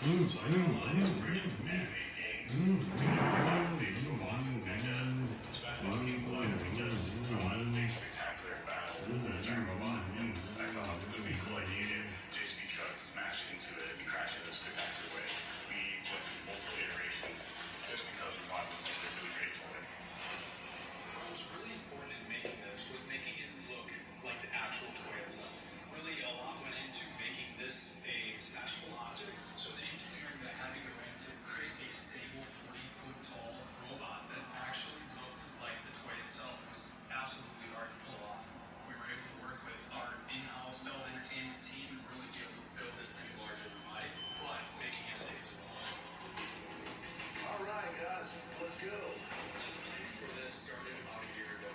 Spectacular battle with the giant robot. I thought it would be cool idea if JCB truck smashed into it and crashed in a spectacular way. We went through multiple iterations just because we wanted to make a really great toy. What was really important in making this was making it look like the actual toy itself. Really, a lot went into making this a smashable object. So the engineering that had to go into create a stable 40-foot tall robot that actually looked like the toy itself was absolutely hard to pull off. We were able to work with our in-house entertainment team and really be able to build this thing larger than life, but making it safe as well. All right, guys, let's go. So the planning for this started about a year ago.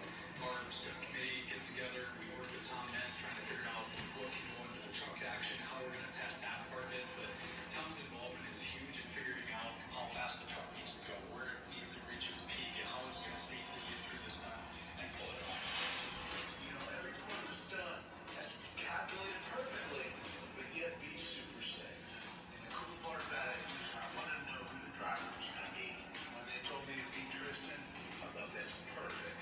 Our stunt committee gets together, we work with Tom Nance trying to figure out what can go into the truck action, how we're going to test that part of it, but Tom's involvement is huge in figuring out how fast the truck needs to go, where it needs to reach its peak, and how it's going to safely get through the stunt and pull it off. You know, every part of the stunt has to be calculated perfectly, but yet be super safe. And the cool part about it is I wanted to know who the driver was going to be. And when they told me it'd be Tristan, I thought that's perfect.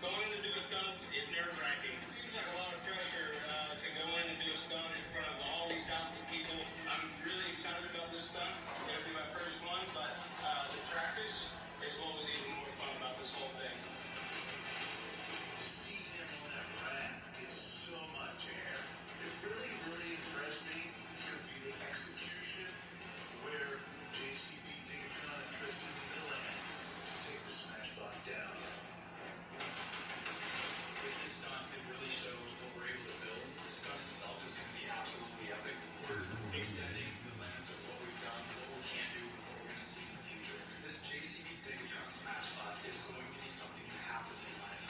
Going in to do a stunt is nerve-wracking. It seems like a lot of pressure to go in and do a stunt in front of all these thousands of people. I'm really excited about this stunt. It's going to be my first one, but the practice is what was even more fun about this whole thing. To see him on that ramp get so much air, it really, really impressed me. It's going to be the execution of where JCB, DIGatron, and Tristan are going to land to take the SmashBot down. With this stunt, it really shows what we're able to build. The stunt itself is going to be absolutely epic. We're extending the limits of what we've done, what we can do, and what we're going to see in the future. This JCB DIGatron SmashBot is going to be something you have to see live.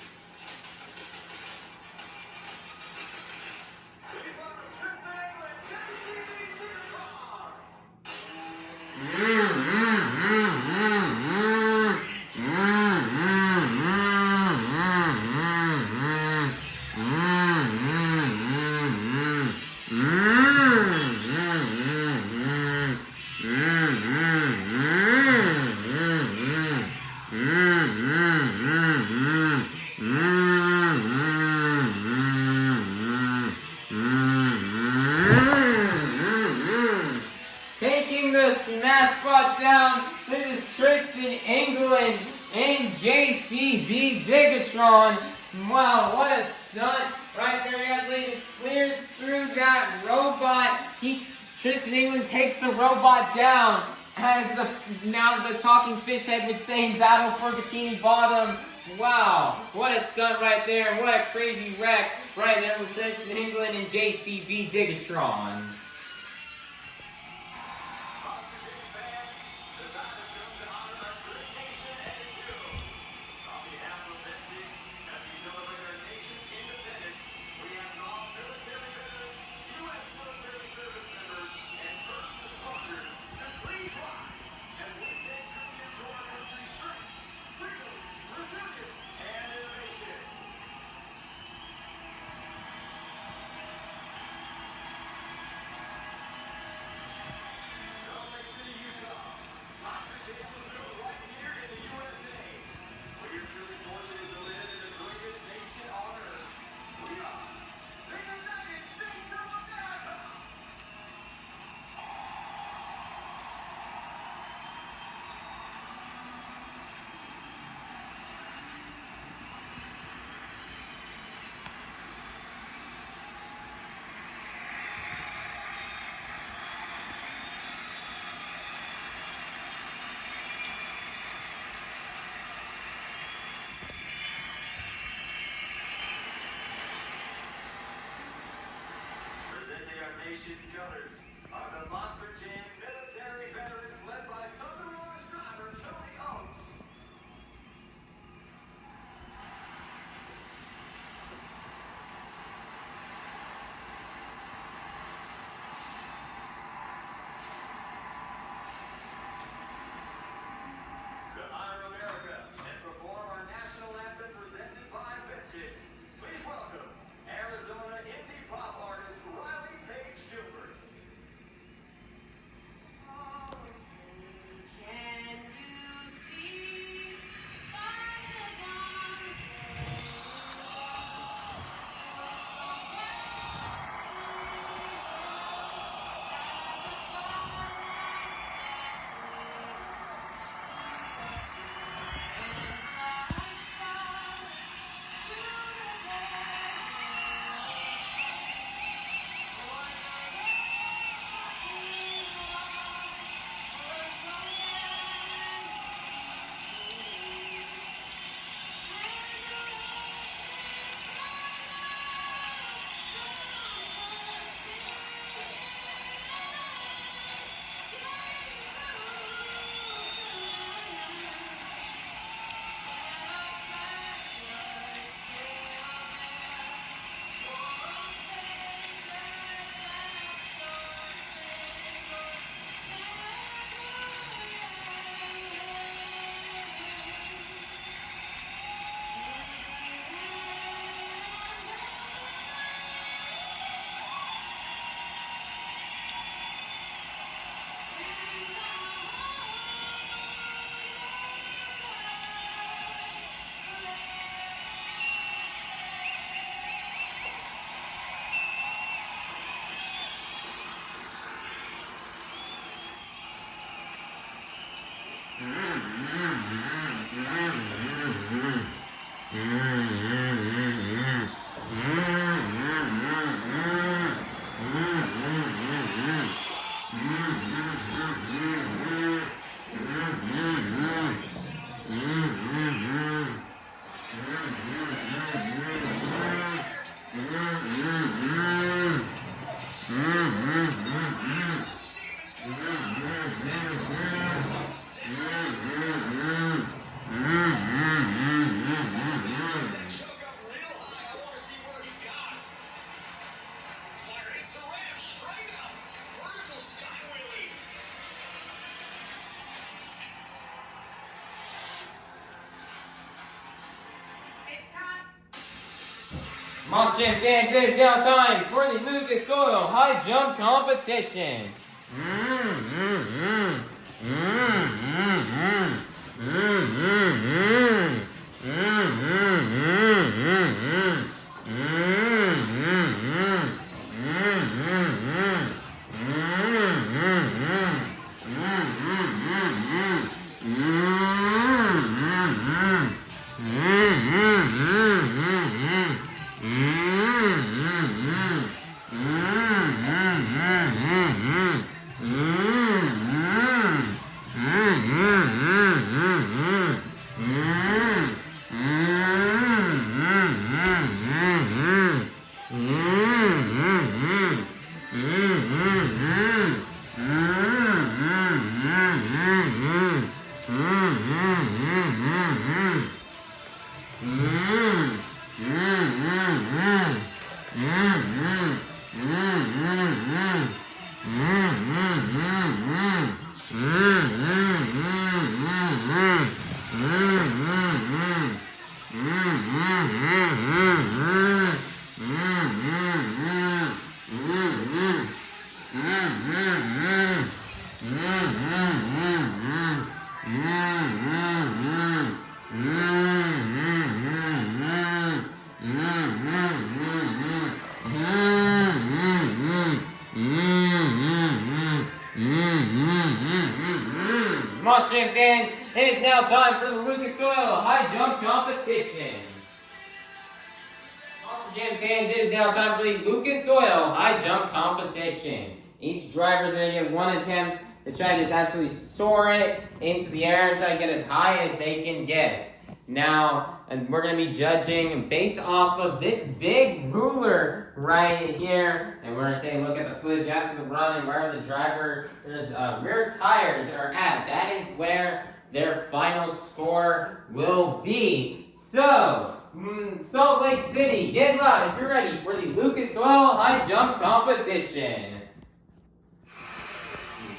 Please welcome Tristan and JCB DIGatron. Taking the SmashBot down, this is Tristan England and JCB DIGatron. Wow, what a stunt right there. We got Latest clears through that robot. Tristan England takes the robot down. As now the talking fish head would say in Battle for Bikini Bottom. Wow, what a stunt right there. And what a crazy wreck right there with Tristan England and JCB DIGatron. Nation's colors are the Monster Jam military veterans led by ThunderROARus driver Ochs. To honor America and perform our national anthem presented by Vengeance, please welcome Arizona indie pop artist Riley Page Gilbert. Monster Jam fans, it is now time for the Lucas Oil High Jump Competition. Monster Jam fans, it is now time for the Lucas Oil High Jump Competition. Monster Jam fans, it is now time for the Lucas Oil High Jump Competition. Each driver is going to get one attempt to try to just absolutely soar it into the air and try to get as high as they can get. Now, and we're going to be judging based off of this big ruler right here. And we're going to take a look at the footage after the run and where the driver's rear tires are at. That is where their final score will be. So, Salt Lake City, get loud if you're ready for the Lucas Oil High Jump Competition.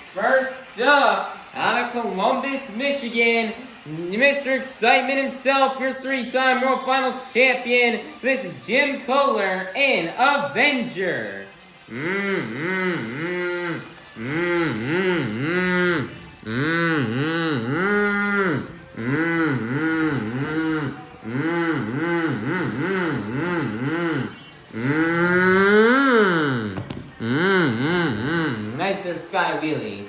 First up, out of Columbus, Michigan, Mr. Excitement himself, your three-time World Finals champion. This is Jim Koehler in Avenger. Nicer sky wheelie.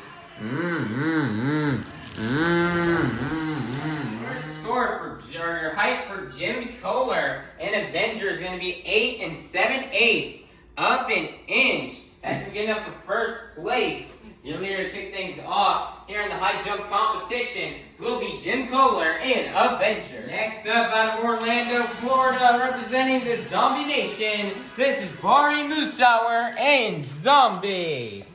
Your height for Jim Koehler in Avenger is going to be 8 7/8 of an inch. That's good enough for first place. Your leader to kick things off here in the high jump competition will be Jim Koehler in Avenger. Next up, out of Orlando, Florida, representing the Zombie Nation, this is Bari Musawwir in Zombie.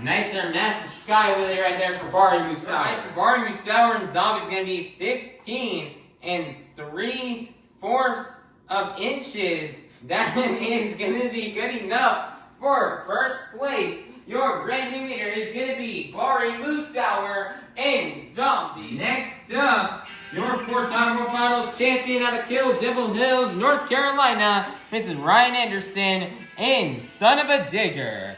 Nicer massive sky wheelie right there for Bari Musawwir. For Bari Musawwir and Zombie is going to be 15 3/4 inches. That is going to be good enough for first place. Your brand new leader is going to be Bari Musawwir and Zombie. Next up, your 4-time World Finals champion out of Kill Devil Hills, North Carolina. This is Ryan Anderson and Son of a Digger.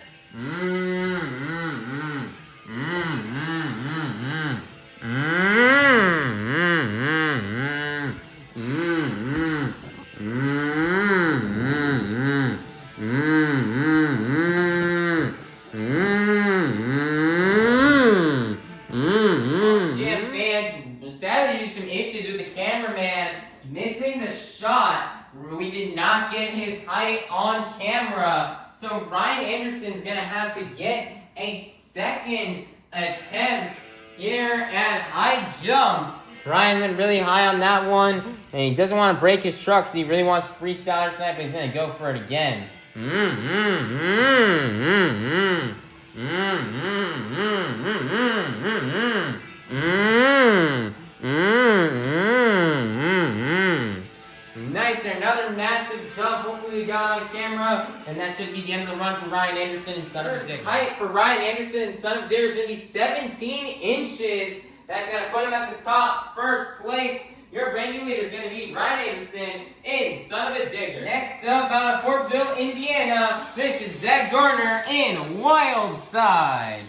Sadly, due to some issues with the cameraman missing the shot. We did not get his height on camera, so Ryan Anderson's gonna have to get a second attempt here at high jump. Ryan went really high on that one, and he doesn't want to break his truck, so he really wants to freestyle it tonight, but he's gonna go for it again. Nice there, another massive jump. Hopefully we got on camera, and that should be the end of the run for Ryan Anderson and Son of a Digger. Height for Ryan Anderson and Son of a Digger is going to be 17 inches. That's going to put him at the top, first place. Your brand new leader is going to be Ryan Anderson and Son of a Digger. Next up, out of Portville, Indiana, this is Zach Gardner in Wildside.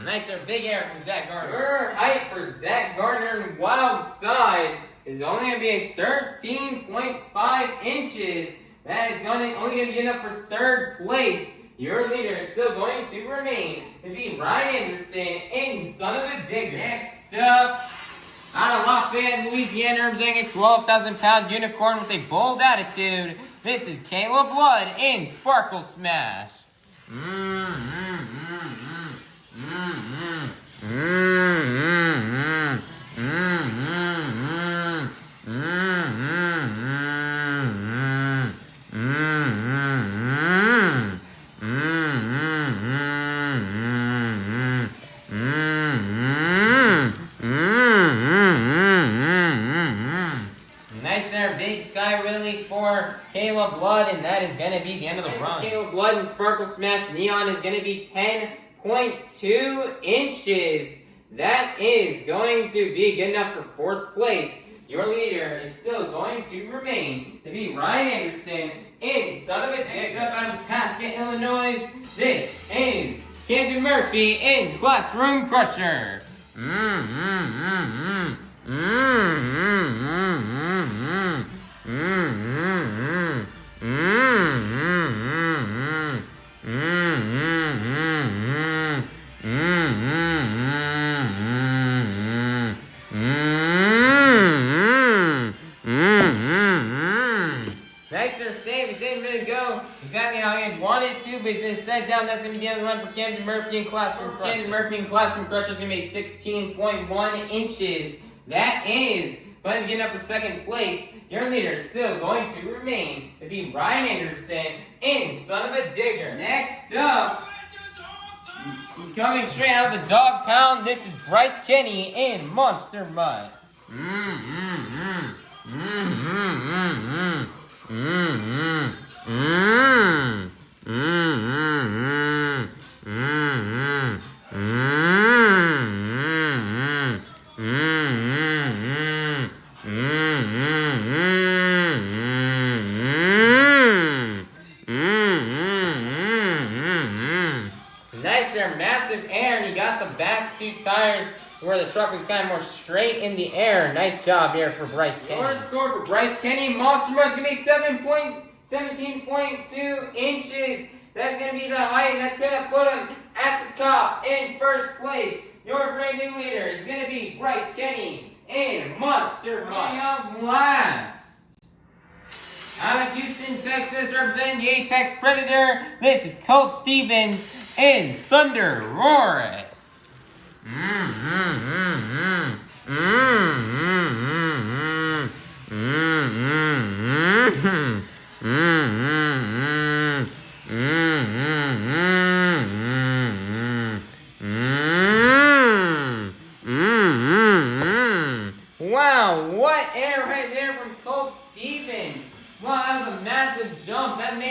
Nice or big air from Zach Gardner. Your height for Zach Gardner in Wildside is only going to be a 13.5 inches. That is only going to be enough for third place. Your leader is still going to remain to be Ryan Anderson and Son of a Digger. Next up, out of Lafayette, Louisiana, representing a 12,000-pound unicorn with a bold attitude, this is Kayla Blood in Sparkle Smash. Nice there, big sky release for Kayla Blood, and that is going to be the end of the run. Kayla Blood and Sparkle Smash Neon is going to be 10.2 inches. That is going to be good enough for fourth place. Your leader is still going to remain to be Ryan Anderson and Son of a Digger. Up out of Tasca, Illinois, this is Camden Murphy in Classroom Crusher. Nice to save. It didn't really go exactly how he had wanted to, but he's going to set down. That's going to be the end of the run for Camden Murphy in Classroom Crusher. Camden Murphy in Classroom Crusher is going to be 16.1 inches. That is going to be enough for second place. Your leader is still going to remain to be Ryan Anderson and Son of a Digger. Next up, coming straight out of the dog pound, this is Bryce Kenny in Monster Mutt. Nice there, massive air, and you got the back two tires where the truck was kind of more straight in the air. Nice job here for Bryce Kenny. Your score for Bryce Kenny, Monster Mutt's going to be 17.2 inches. That's going to be the height, and that's going to put him at the top in first place. Your brand new leader is going to be Bryce Kenny in Monster Mutt. Up last, out of Houston, Texas, representing the Apex Predator, this is Colt Stevens in ThunderROARus. Wow, what air right there from Colt Stevens. Wow, that was a massive jump. That made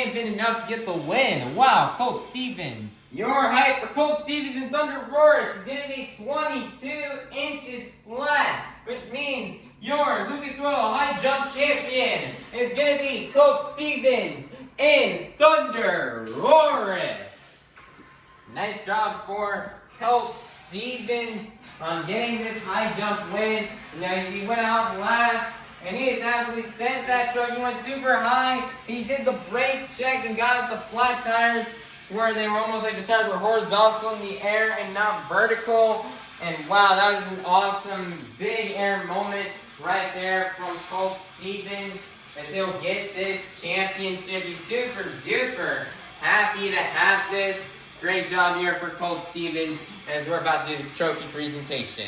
to get the win. Wow, Colt Stevens. Your height for Colt Stevens and ThunderROARus is going to be 22 inches flat, which means your Lucas Oil high jump champion is going to be Colt Stevens and ThunderROARus. Nice job for Colt Stevens on getting this high jump win. You know, he went out last, and he just absolutely sent that truck. He went super high. He did the brake check and got up the flat tires where they were almost like the tires were horizontal in the air and not vertical. And wow, that was an awesome big air moment right there from Colt Stevens as he'll get this championship. He's super duper happy to have this. Great job here for Colt Stevens as we're about to do the trophy presentation.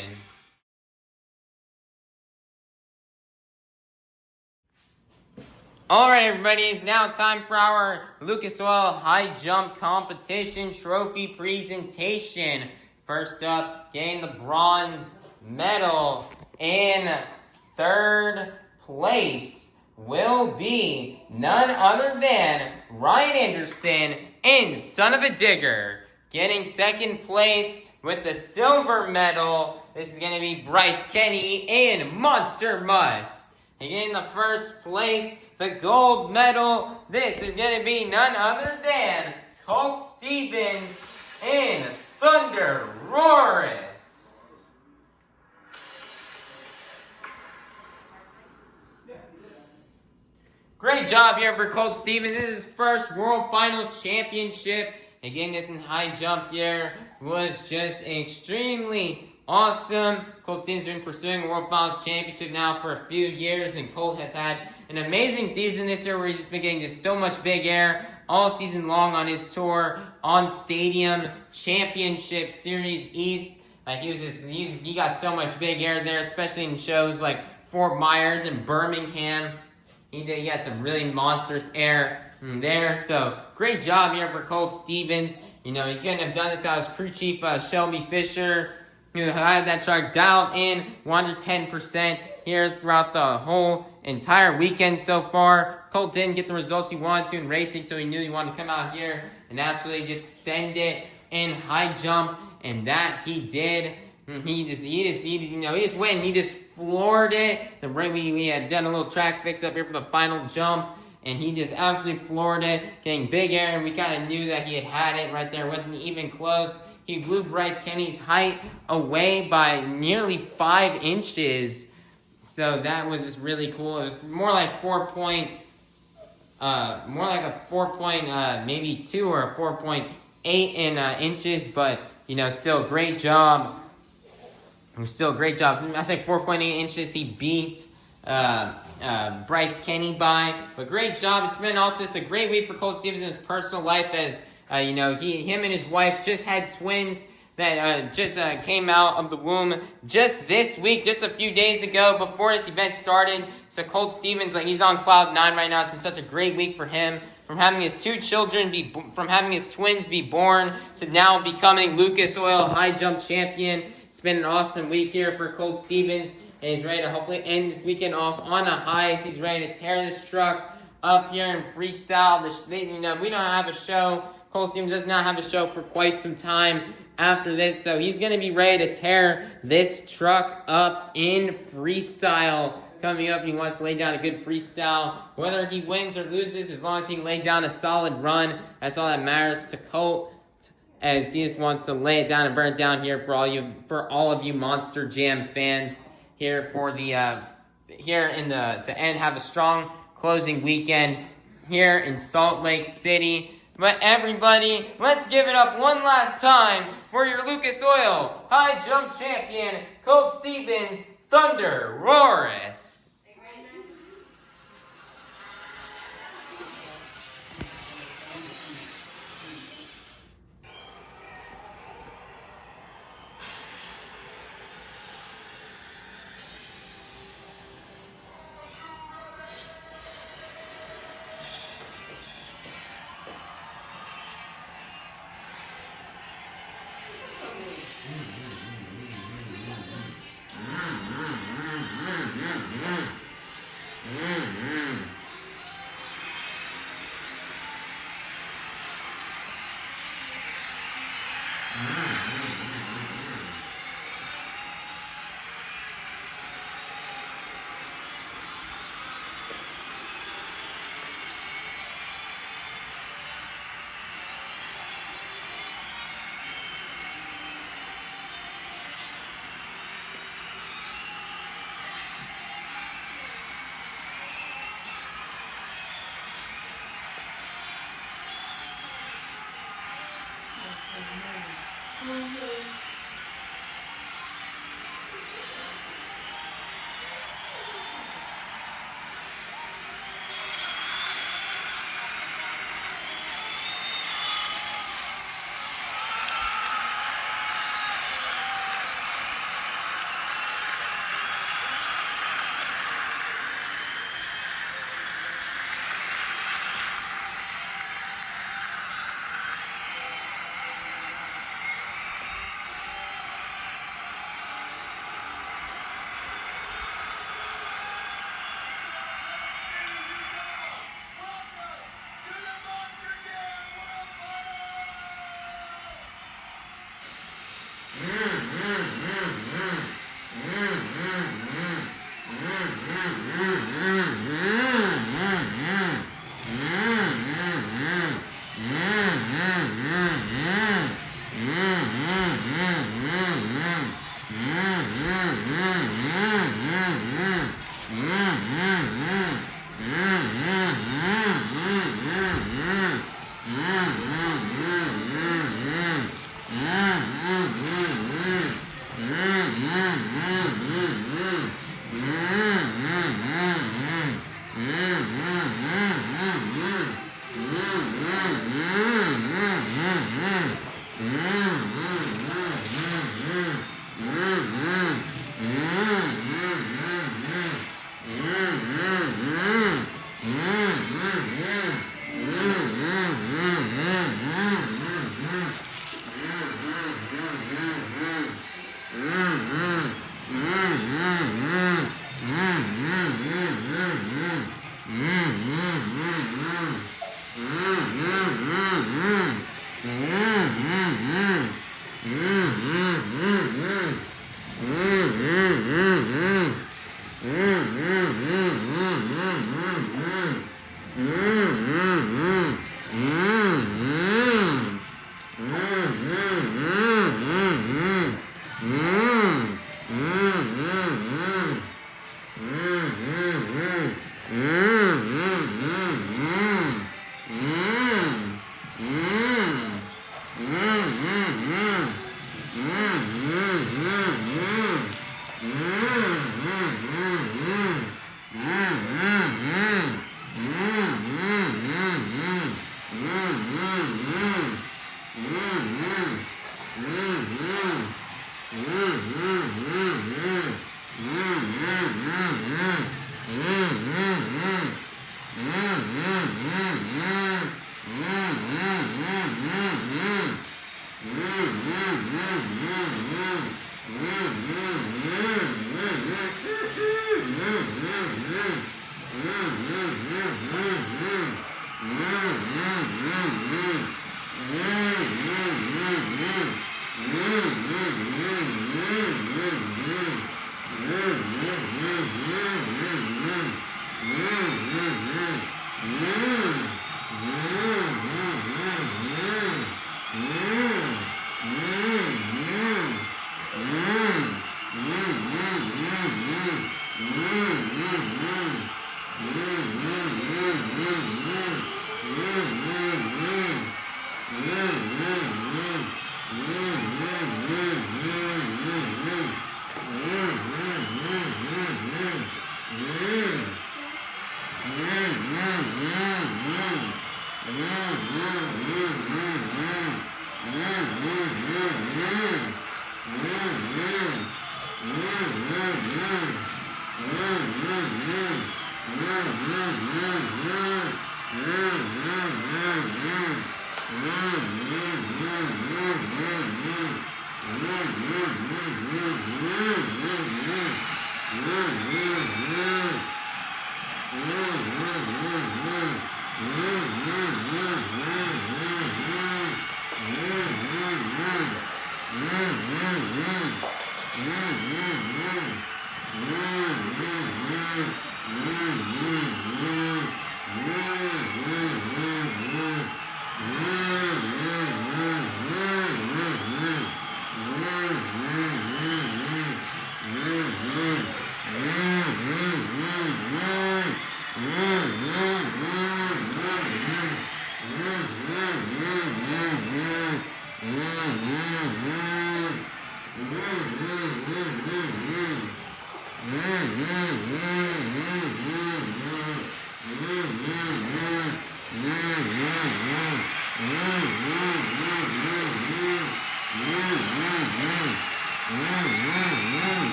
Alright everybody, it's now time for our Lucas Oil High Jump Competition Trophy Presentation. First up, getting the bronze medal in third place will be none other than Ryan Anderson and Son of a Digger. Getting second place with the silver medal, this is going to be Bryce Kenny and Monster Mutt. And getting the first place, the gold medal, this is going to be none other than Colt Stevens and ThunderROARus. Great job here for Colt Stevens. This is his first World Finals Championship. Again, this in high jump here was just extremely awesome. Colt Stevens has been pursuing a World Finals Championship now for a few years, and Colt has had an amazing season this year where he's just been getting just so much big air all season long on his tour on Stadium Championship Series East. Like he got so much big air there, especially in shows like Fort Myers and Birmingham. He got some really monstrous air there. So great job here for Colt Stevens. You know, he couldn't have done this without his crew chief Shelby Fisher, who had that truck dialed in 110% here throughout the whole entire weekend so far. Colt didn't get the results he wanted to in racing, so he knew he wanted to come out here and absolutely just send it in high jump, and that he did. He just went and he just floored it. We had done a little track fix up here for the final jump, and he just absolutely floored it, getting big air, and we kind of knew that he had it right there. It wasn't even close. He blew Bryce Kenny's height away by nearly 5 inches. So that was just really cool. It was more like maybe 2 or 4.8 in inches, but you know, still great job. Still great job. I think 4.8 inches he beat Bryce Kenny by. But great job. It's been also just a great week for Colt Stevens in his personal life as him and his wife just had twins that just came out of the womb just this week, just a few days ago before this event started. So Colt Stevens, he's on cloud 9 right now. It's been such a great week for him. From having his 2 children from having his twins be born to now becoming Lucas Oil High Jump Champion. It's been an awesome week here for Colt Stevens, and he's ready to hopefully end this weekend off on a high. He's ready to tear this truck up here in freestyle. We don't have a show. Colt Stevens does not have a show for quite some time after this, so he's going to be ready to tear this truck up in freestyle. Coming up, he wants to lay down a good freestyle. Whether he wins or loses, as long as he can lay down a solid run, that's all that matters to Colt, as he just wants to lay it down and burn it down here for all of you Monster Jam fans here for the have a strong closing weekend here in Salt Lake City. But everybody, let's give it up one last time for your Lucas Oil High Jump Champion, Colt Stevens, ThunderROARus.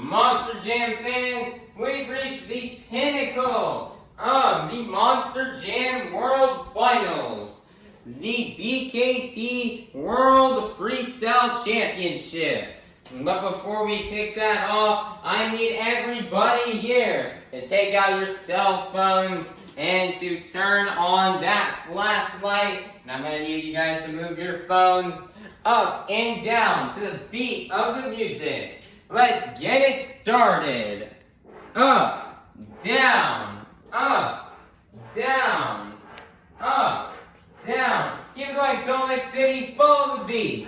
Monster Jam fans, we've reached the pinnacle of the Monster Jam World Finals, the BKT World Freestyle Championship. But before we kick that off, I need everybody here to take out your cell phones and to turn on that flashlight. And I'm going to need you guys to move your phones up and down to the beat of the music. Let's get it started. Up, down, up, down, up, down. Keep going, Salt Lake City, follow the beat.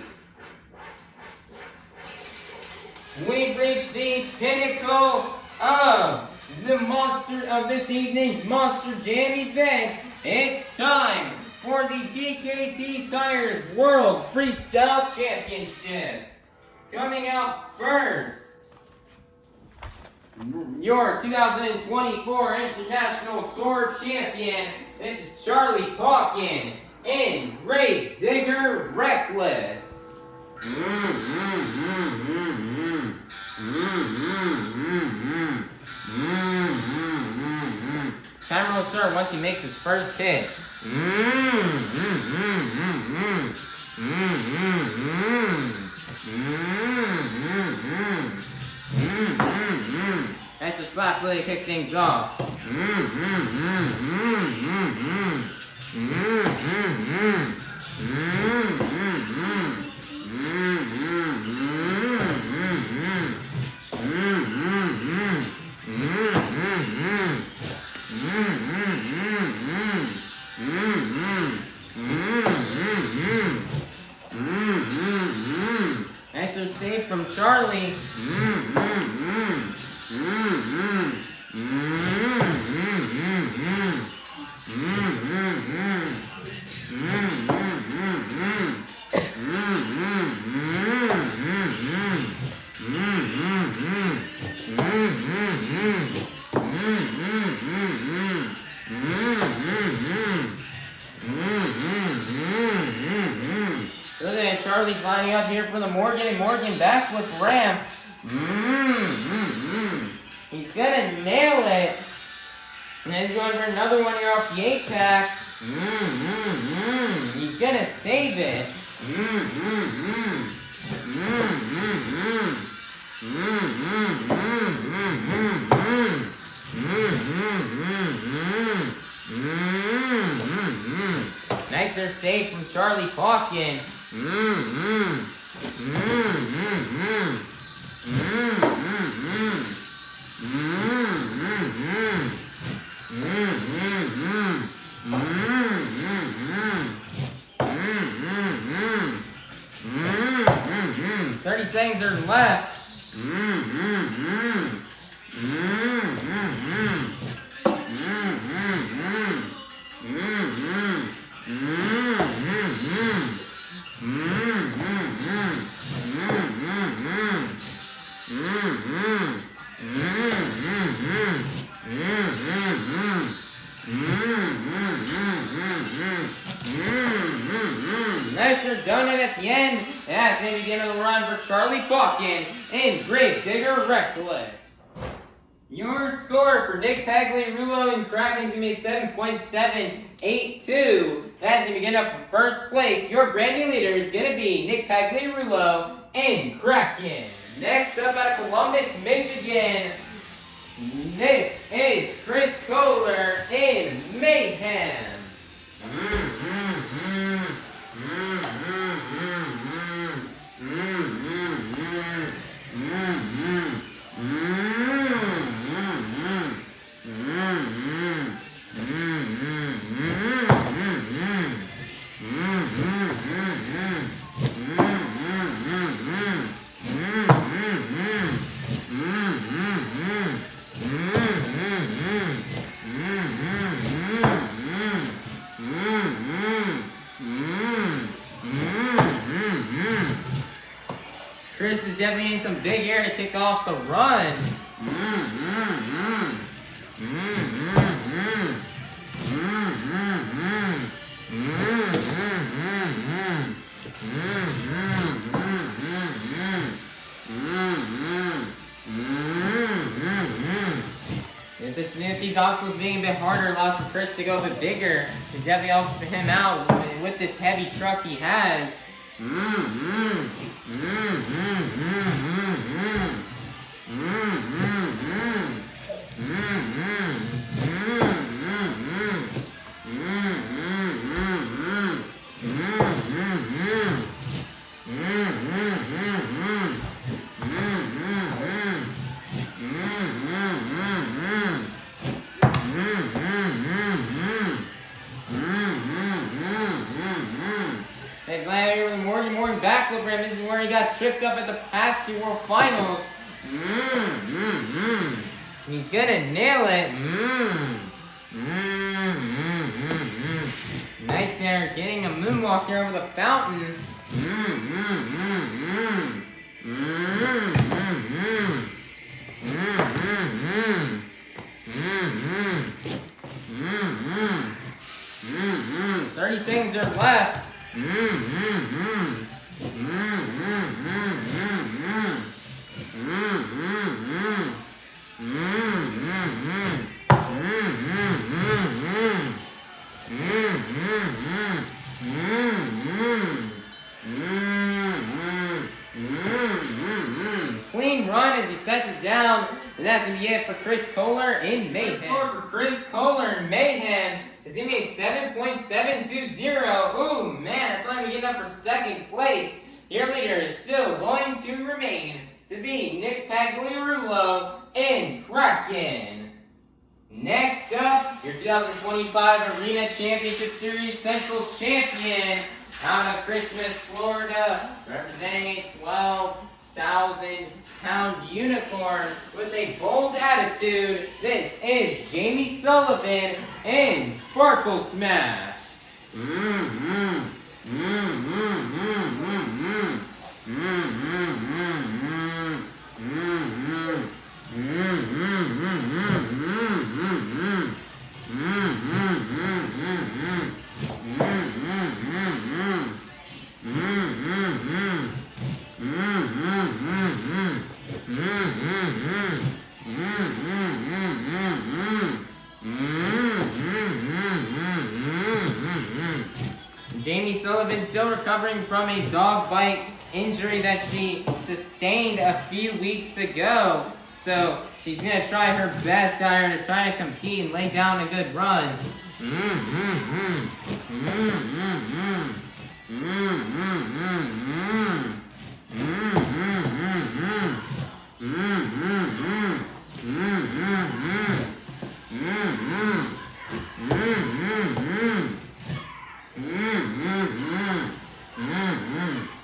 We've reached the pinnacle of the monster of this evening's Monster Jam event. It's time for the DKT Tires World Freestyle Championship. Coming out first, your 2024 International Tour Champion. This is Charlie Pauken in Grave Digger Wreckless. Timer will start once he makes his first hit. Nice to slap really kick things off. Nice to save from Charlie. Look at Charlie's lining up here for the Morgan and Morgan backflip ramp. He's gonna nail it. And then he's going for another one here off the 8-pack. He's gonna save it. Nice there save from Charlie Pauken. $30 seconds are left. Nice donut at the end. And that's going to begin the run for Charlie Pauken and Gravedigger Wreckless. Your score for Nick Pagliarulo and Kraken's going to be 7.782. That's going to begin up for first place. Your brand new leader is going to be Nick Pagliarulo and Kraken. Next up out of Columbus, Michigan, this is Chris Koehler in Mayhem. Chris is definitely in some big air to kick off the run. If these obstacles being a bit harder, allows for Chris to go a bit bigger. It definitely helps for him out with this heavy truck he has. Morning backflip for him. This is where he got tripped up at the past two World Finals. He's gonna nail it. Nice there, getting a moonwalk here over the fountain. Mm-hmm. 30 seconds are left. Clean run as he sets it down, and that's going to be it for Chris Koehler in Mayhem. The score for Chris Koehler in Mayhem is going to be a 7.720. Ooh, man, that's not going to get enough for second place. Your leader is still going to remain to be Nick Pagliarulo in Kraken. Next up, your 2025 Arena Championship Series Central Champion out of Christmas, Florida, representing a 12,000-pound unicorn with a bold attitude. This is Jamie Sullivan in Sparkle Smash. Jamie Sullivan still recovering from a dog bite injury that she sustained a few weeks ago. So she's going to try her best out here to try to compete and lay down a good run.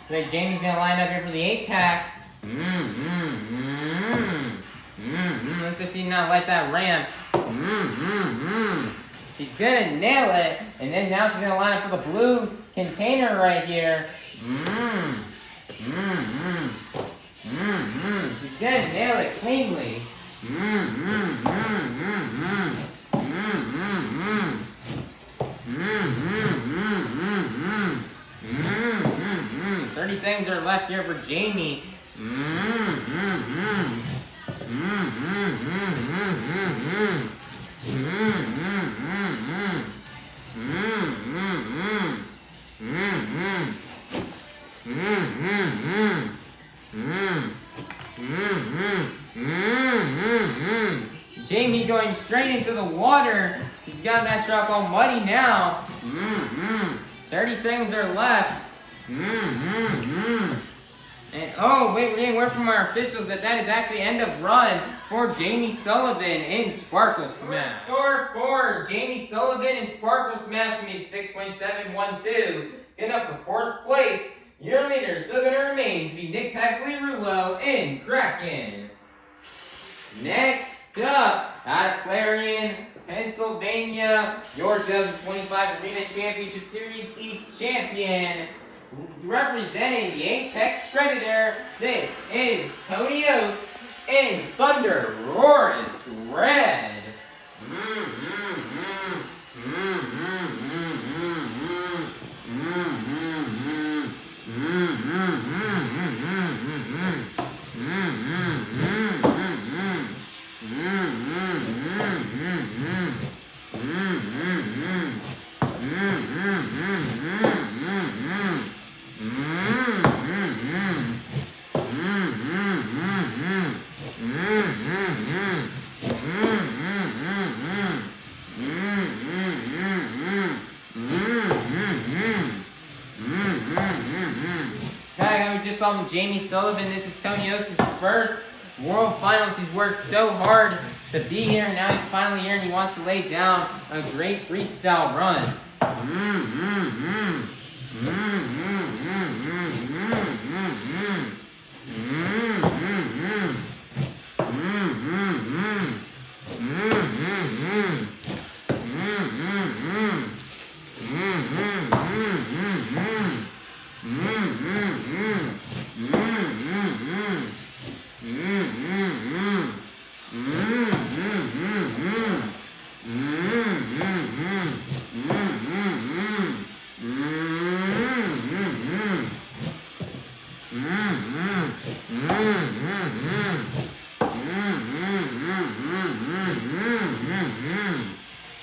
So Jamie's gonna line up here for the 8-pack. Let's see if she not like that ramp. She's gonna nail it, and then now she's gonna line up for the blue container right here. She's gonna nail it cleanly. seconds are left here for Jamie. Jamie going straight into the water. He's got that truck all muddy now. 30 seconds are left. And oh, wait, we're getting word from our officials that is actually end of run for Jamie Sullivan in Sparkle Smash. Score for Jamie Sullivan in Sparkle Smash is 6.712. Getting up for 4th place. Your leader still gonna remain to be Nick Pagliarulo in Kraken. Next up, out of Clarion, Pennsylvania, your 2025 Arena Championship Series East champion, representing the Apex Predator, this is Tony Ochs in ThunderROARus Red. Jamie Sullivan, this is Tony Ochs' first World Finals. He's worked so hard to be here, and now he's finally here, and he wants to lay down a great freestyle run.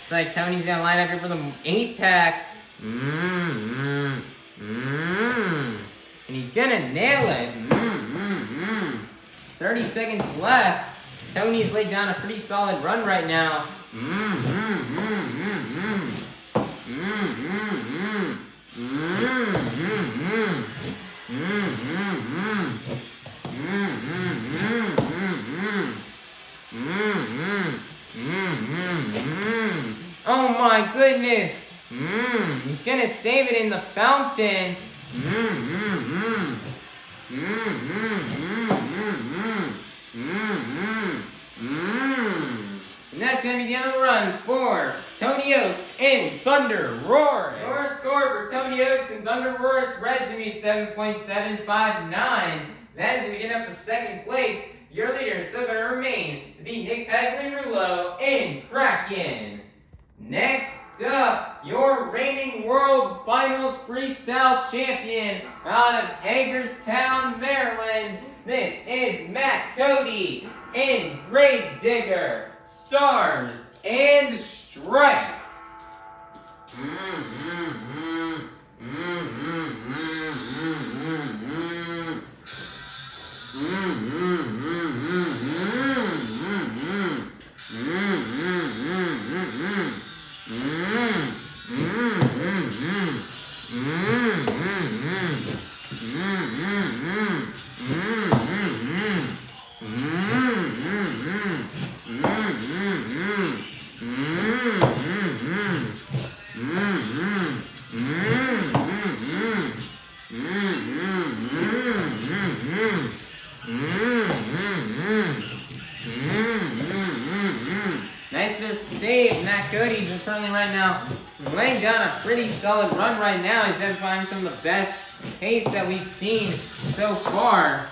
It's like Tony's gonna line up here for the 8-pack. And he's gonna nail it. 30 seconds left. Tony's laid down a pretty solid run right now. Oh my goodness! He's gonna save it in the fountain. And that's gonna be the end of the run for Tony Ochs in ThunderROARus. Your score for Tony Ochs in ThunderROARus Red's gonna be 7.759. That is gonna get up for 2nd place. Your leader is still gonna remain to be Nick Pagliarulo in Kraken. Next up, your reigning World Finals Freestyle Champion out of Hagerstown, Maryland. This is Matt Cody in Gravedigger, Stars and Stripes. Nice to save Matt Cody. He's currently right now laying down a pretty solid run right now. He's having some of the best pace that we've seen so far.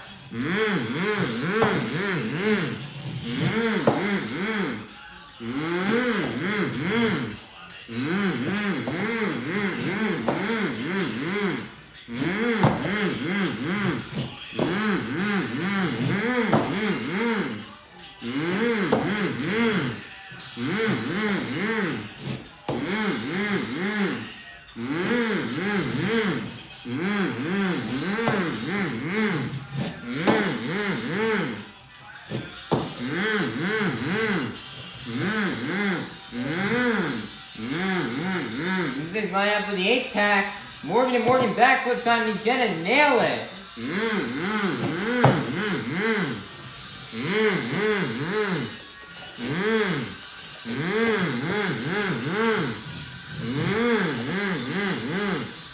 This is lining up for the 8-pack. Morgan and Morgan backflip time. He's gonna nail it.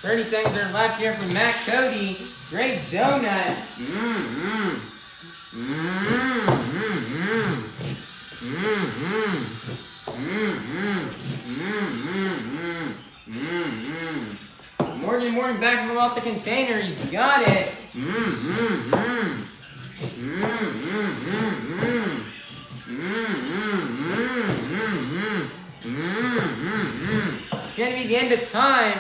"30 seconds are left here from Matt Cody. Great donut. Morgan back from off the container. He's got it. It's gonna be the end of time.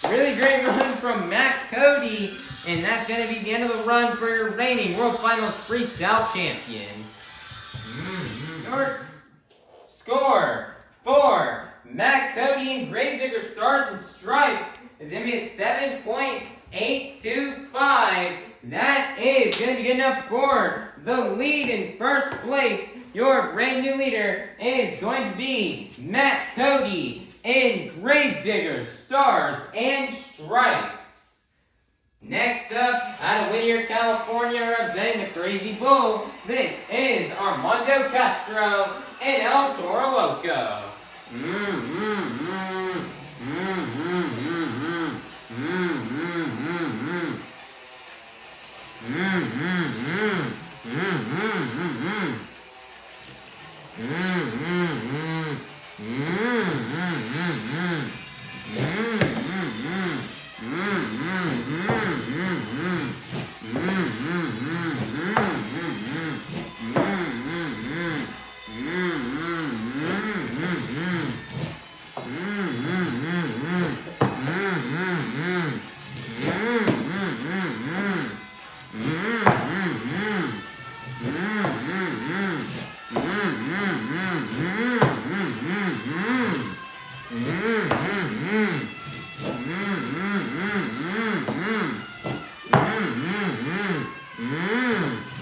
Really great run from Matt Cody, and that's gonna be the end of the run for your reigning World Finals Freestyle Champion. Your score for Matt Cody and Granger Stars and Stripes is going to be a 7.825. That is going to be good enough for the lead in first place. Your brand new leader is going to be Matt Cody and Granger Stars and Stripes. Next up, out of Whittier, California, representing the Crazy Bull, this is Armando Castro and El Toro Loco.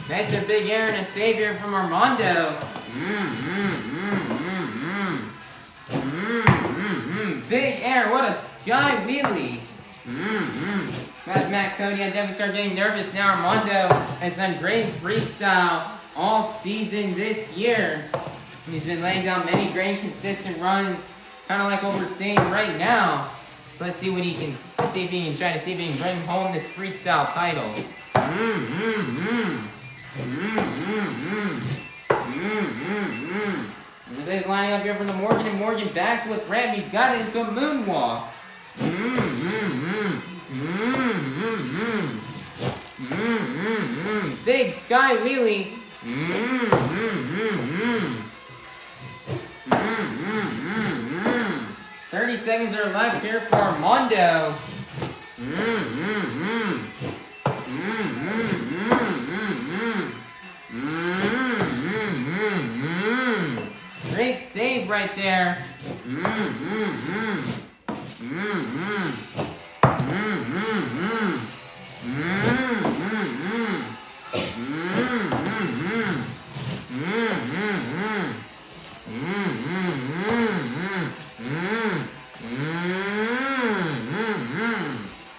That's a big air and a savior from Armando. Big air, what a sky wheelie. That's Matt Cody. I definitely start getting nervous now. Armando has done great freestyle all season this year. He's been laying down many great consistent runs, kind of like what we're seeing right now. So let's see what he can, see if he can bring home this freestyle title. They're lining up here for the Morgan and Morgan backflip ramp. He's got it into a moonwalk. Big sky wheelie. 30 seconds are left here for Armando. Great save right there.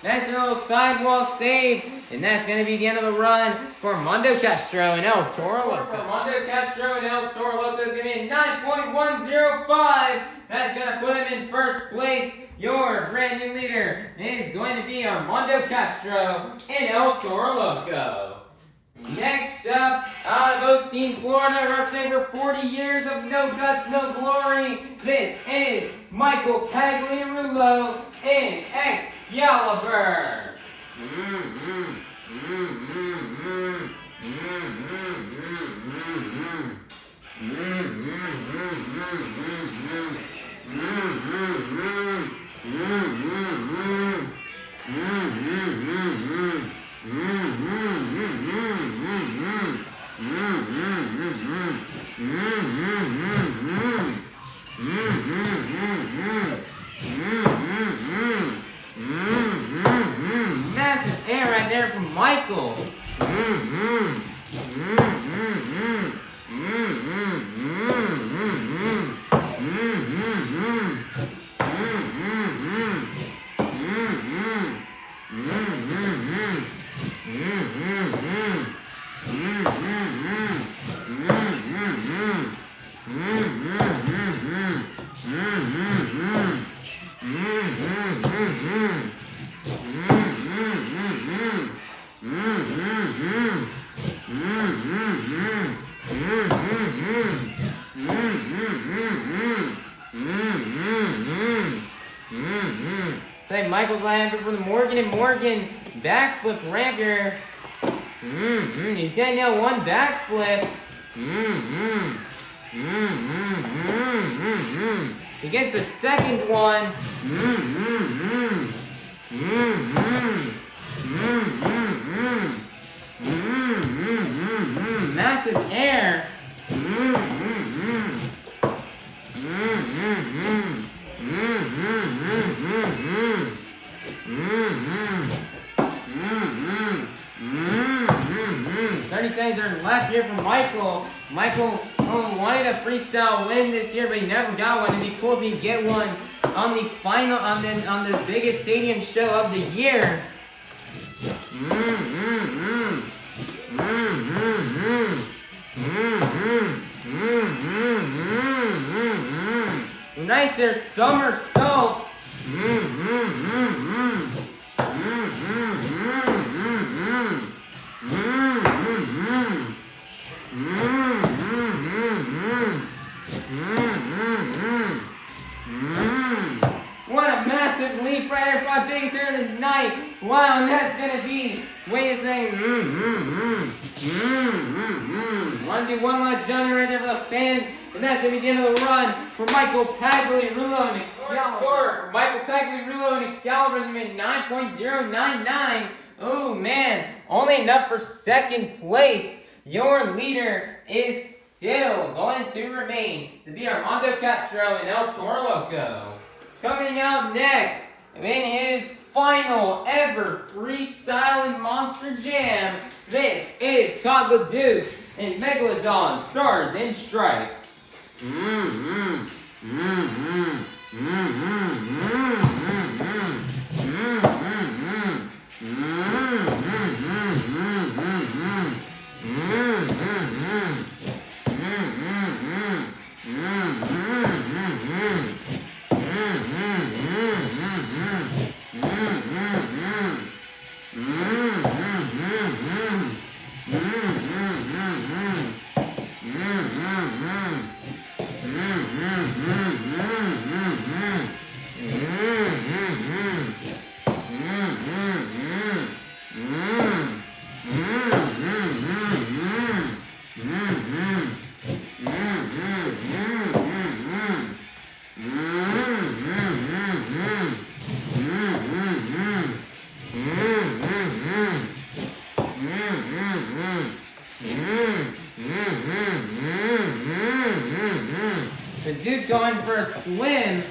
Nice little sidewall save, and that's going to be the end of the run for Armando Castro and El Toro Loco. Armando Castro and El Toro Loco is going to be a 9.105. That's going to put him in first place. Your brand new leader is going to be Armando Castro and El Toro Loco. Next up, out of Osteen, Florida, representing for 40 years of no guts, no glory, this is Michael Pagliarulo and Excalibur. Massive air right there from Michael. Say Michael's line for the Morgan and Morgan backflip ramp here. He's gonna nail one backflip. He gets a second one. Massive air. Seconds are left here from Michael. Michael wanted a freestyle win this year, but he never got one. It'd be cool if he could get one on the final, on the biggest stadium show of the year. Nice there, somersault. What a massive leap right there for our biggest air of the night. Wow, and that's gonna be, wait a second. Want to do one last jump right there for the fans, and that's gonna be the end of the run for Michael Pagliarulo and Excalibur. For Michael Pagliarulo and Excalibur has made 9.099. Oh man, only enough for second place. Your leader is still going to remain to be Armando Castro and El Toro Loco. Coming out next in his final ever freestyle and monster jam, this is Todd LeDuc and Megalodon Stars and Stripes. The dude going for a swim.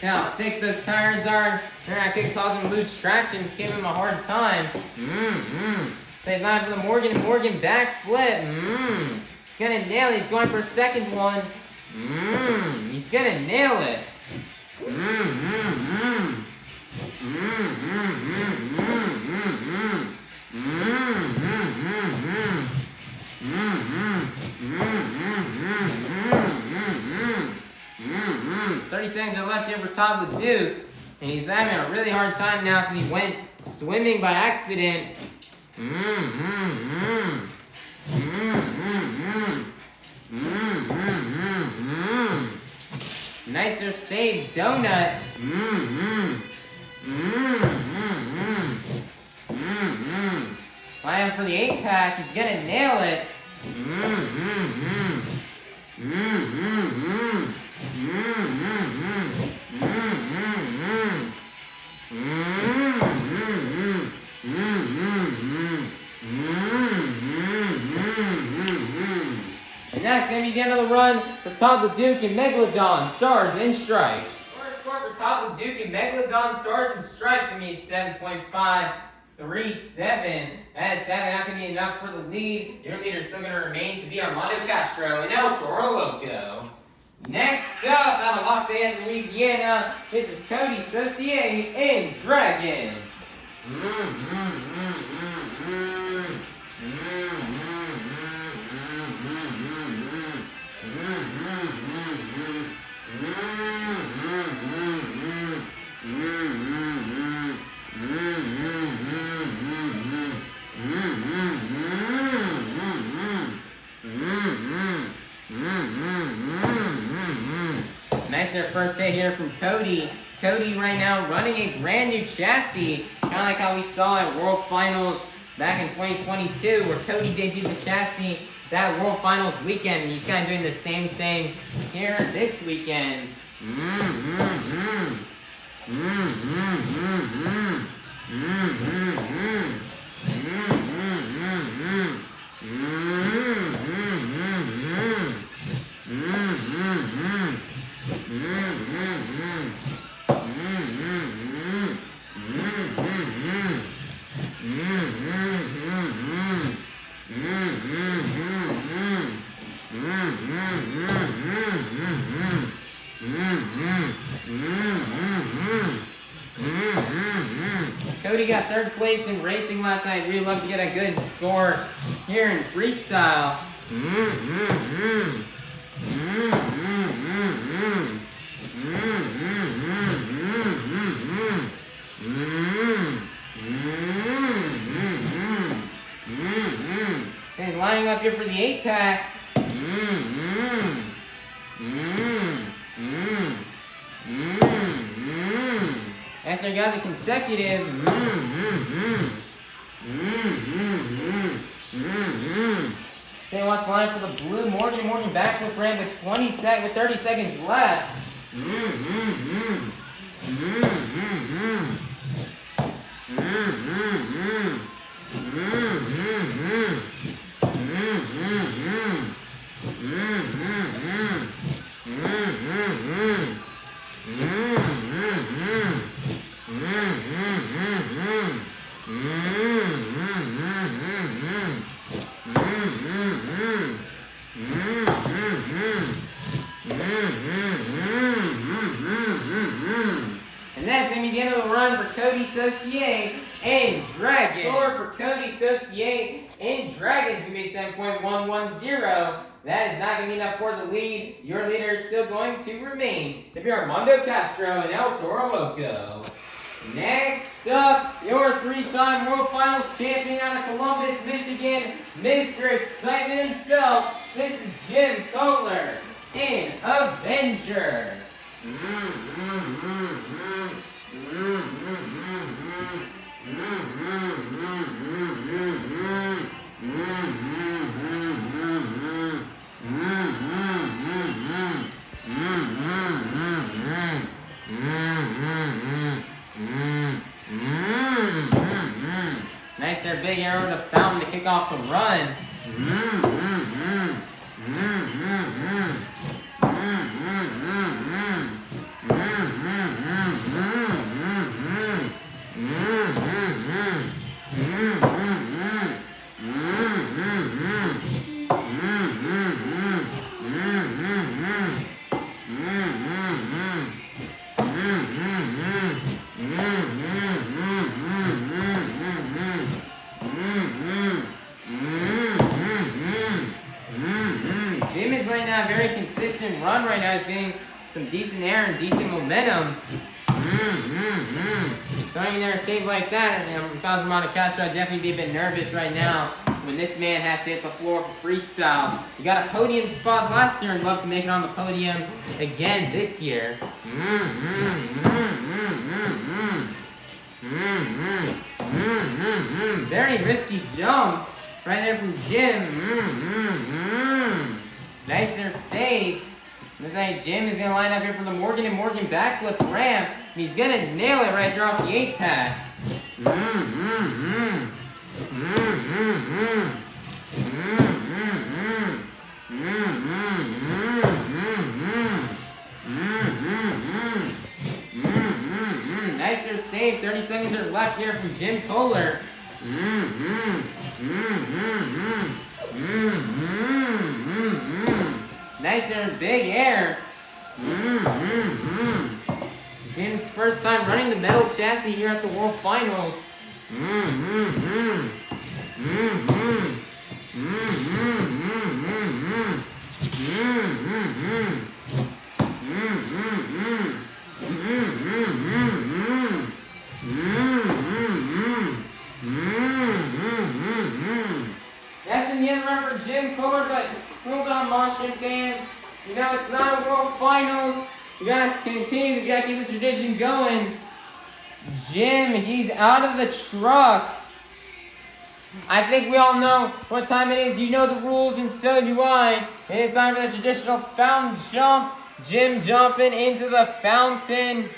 How thick those tires are. I could cause him lose traction, give him a hard time. They line for the Morgan backflip. He's gonna nail it. He's going for a second one. He's gonna nail it. Seconds are left here for Todd LeDuc, and he's having a really hard time now because he went swimming by accident. Nicer save donut. Flying for the 8-pack, he's gonna nail it. And that's going to be the end of the run for Todd LeDuc and Megalodon Stars and Stripes. First score for Todd LeDuc and Megalodon Stars and Stripes is going to be 7.537. That is sadly not going to be enough for the lead. Your leader is still going to remain to be Armando Castro and El Toro Loco. Next up, out of Lafayette, Louisiana, this is Cody Saucier and Dragon. Nice their first hit here from Cody. Cody right now running a brand new chassis, kind of like how we saw at World Finals back in 2022, where Cody debuted the chassis that World Finals weekend. He's kind of doing the same thing here this weekend. Cody got third place in racing last night. Really love to get a good score here in freestyle. And lining up here for the 8-pack. After I got the consecutive. They wants to line for the blue Morgan backflip ramp with 30 seconds left. And that's going to be the end of the run for Cody Saucier and Dragon. Score for Cody Saucier and Dragon's going to be 7.110. That is not going to be enough for the lead. Your leader is still going to remain to be Armando Castro and El Toro Loco. Next up, your 3-time World Finals champion out of Columbus, Michigan, Mr. Excitement himself. This is Jim Koehler in Avenger. Nice there, big arrow to fountain to kick off the run. Jim is laying out a very consistent run right now. He's getting some decent air and decent momentum. Throwing in there a save like that, and if I was Armando Castro, I'd definitely be a bit nervous right now when this man has to hit the floor for freestyle. He got a podium spot last year and love to make it on the podium again this year. Very risky jump right there from Jim. Nice there save. Looks like Jim is going to line up here for the Morgan backflip ramp. And he's going to nail it right there off the 8-pack. Nice there save. 30 seconds are left here from Jim Koehler. Nice there, big air. Jim's first time running the metal chassis here at the World Finals. That's in the end run for Jim Koehler, but hold on, Moshpit fans. You know, it's not a World Finals. We gotta continue. We gotta keep the tradition going. Jim, he's out of the truck. I think we all know what time it is. You know the rules, and so do I. It is time for the traditional fountain jump. Jim jumping into the fountain.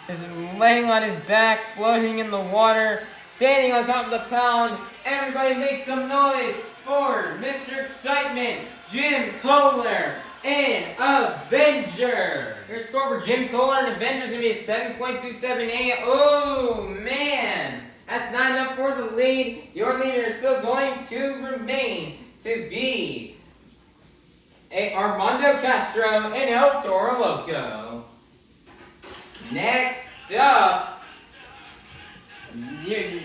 Is laying on his back, floating in the water, standing on top of the pound. Everybody make some noise for Mr. Excitement, Jim Koehler, and Avenger. Your score for Jim Koehler and Avenger is going to be a 7.278. Oh, man. That's not enough for the lead. Your leader is still going to remain to be Armando Castro and Toro Loco. Next up,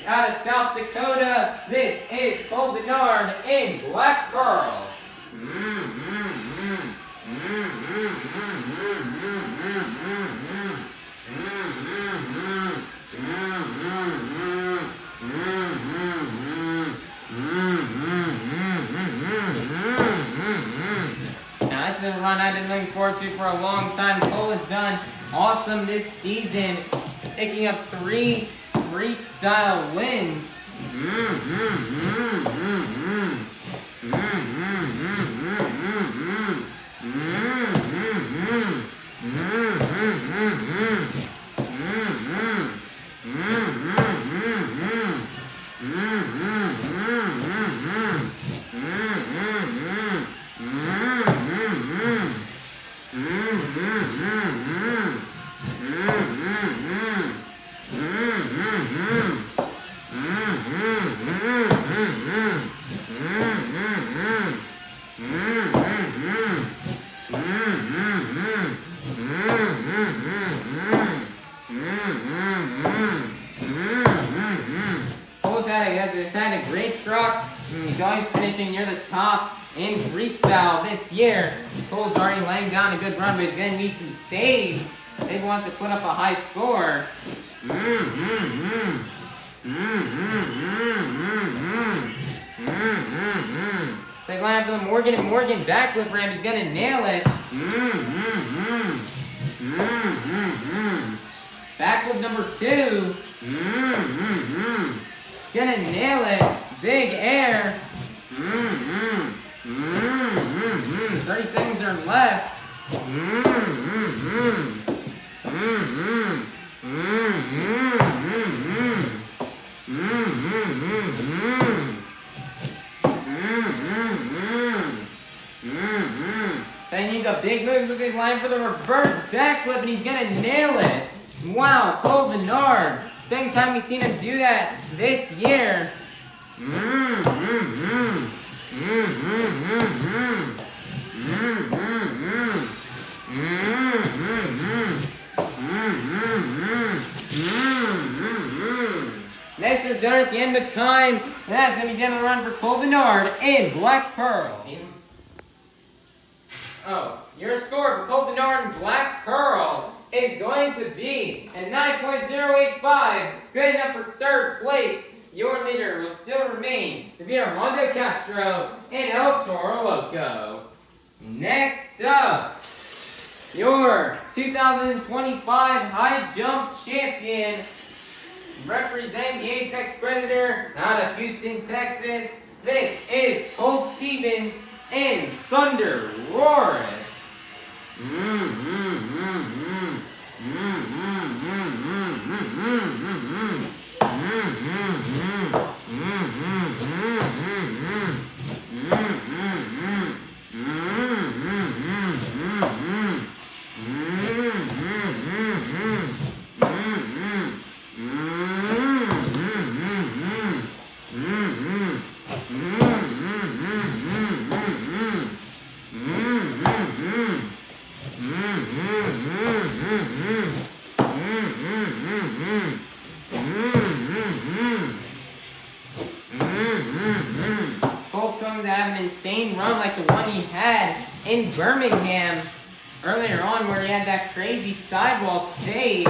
out of South Dakota, this is Colt Bernard in Black Pearl. Now this is a run I've been looking forward to for a long time. Cole has done awesome this season, picking up 3 freestyle wins. He's had a great truck. He's always finishing near the top in freestyle this year. Cole's already laying down a good run, but he's going to need some saves if he wants to put up a high score. Big line for the Morgan and Morgan backflip ramp. He's going to nail it. Backflip number 2. Gonna nail it. Big air. 30 seconds are left. Then he needs a big move. Look at his line for the reverse backflip, and he's gonna nail it. Wow, Colt Bernard. Second time we've seen him do that this year. Next, we're done at the end of time. That's going to be the end of the run for Colt Bernard in Black Pearl. Oh, your score for Colt Bernard in Black Pearl is going to be a 9.085, good enough for 3rd place. Your leader will still remain to be Armando Castro and Toro Loco. Next up, your 2025 High Jump Champion, representing the Apex Predator out of Houston, Texas. This is Colt Stevens and ThunderROARus. Colt's going to have an insane run like the one he had in Birmingham earlier on, where he had that crazy sidewall save.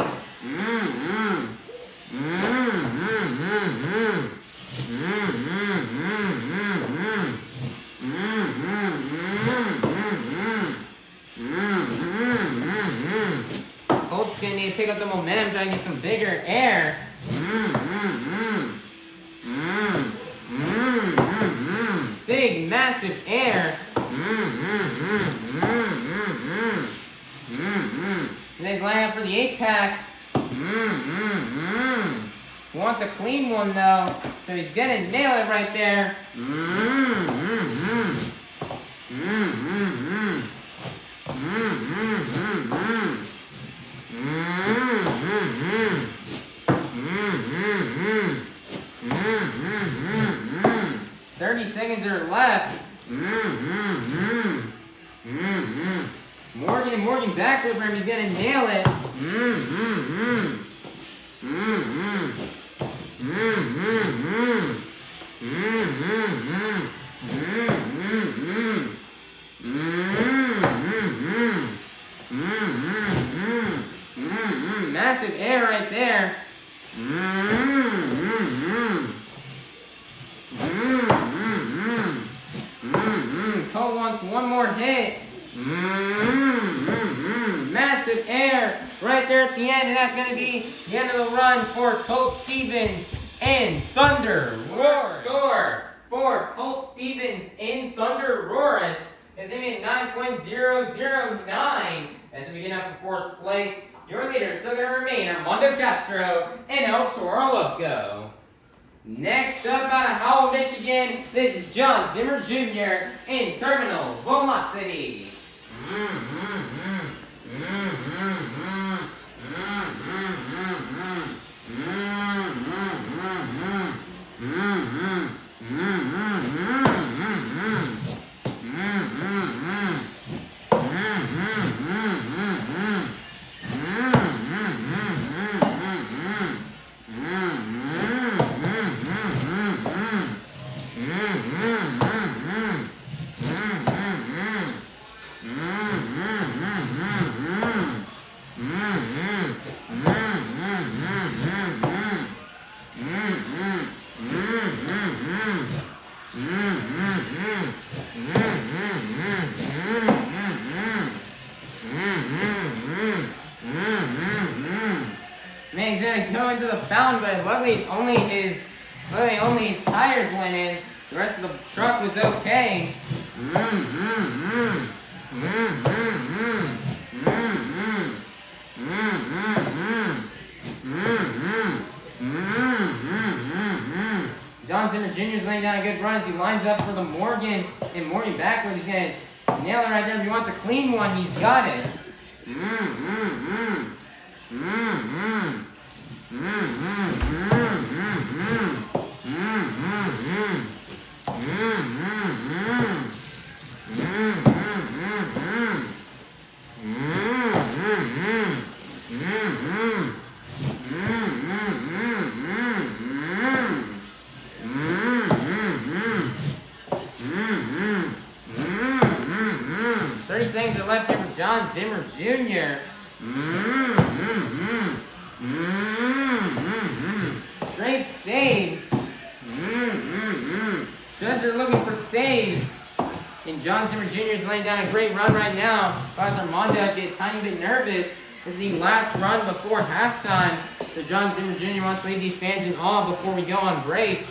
up the momentum, trying to get some bigger air. Big, massive air. He's lining up for the 8-pack. He wants a clean one though, so he's gonna nail it right there. Seconds are left. Morgan backflip for him. He's gonna nail it. Massive air right there. Colt wants one more hit. Massive air right there at the end, and that's going to be the end of the run for Colt Stevens and ThunderROARus. Score for Colt Stevens in ThunderROARus is going to be at 9.009. As we get up for 4th place, your leader is still going to remain Armando Castro and Toro Loco. Next up out of Howell, Michigan, this is John Zimmer Jr. in Terminal Velocity. Man, he's gonna go into the fountain, but luckily only his tires went in. The rest of the truck was okay. John Zimmer Jr. is laying down a good run as he lines up for the Morgan, and Morgan backflip. He's gonna nail it right there. If he wants a clean one, he's got it. Things are left here for John Zimmer Jr. Great save. Judges are looking for saves. And John Zimmer Jr. is laying down a great run right now. Cause Armando to get a tiny bit nervous. This is the last run before halftime. So John Zimmer Jr. wants to leave these fans in awe before we go on break.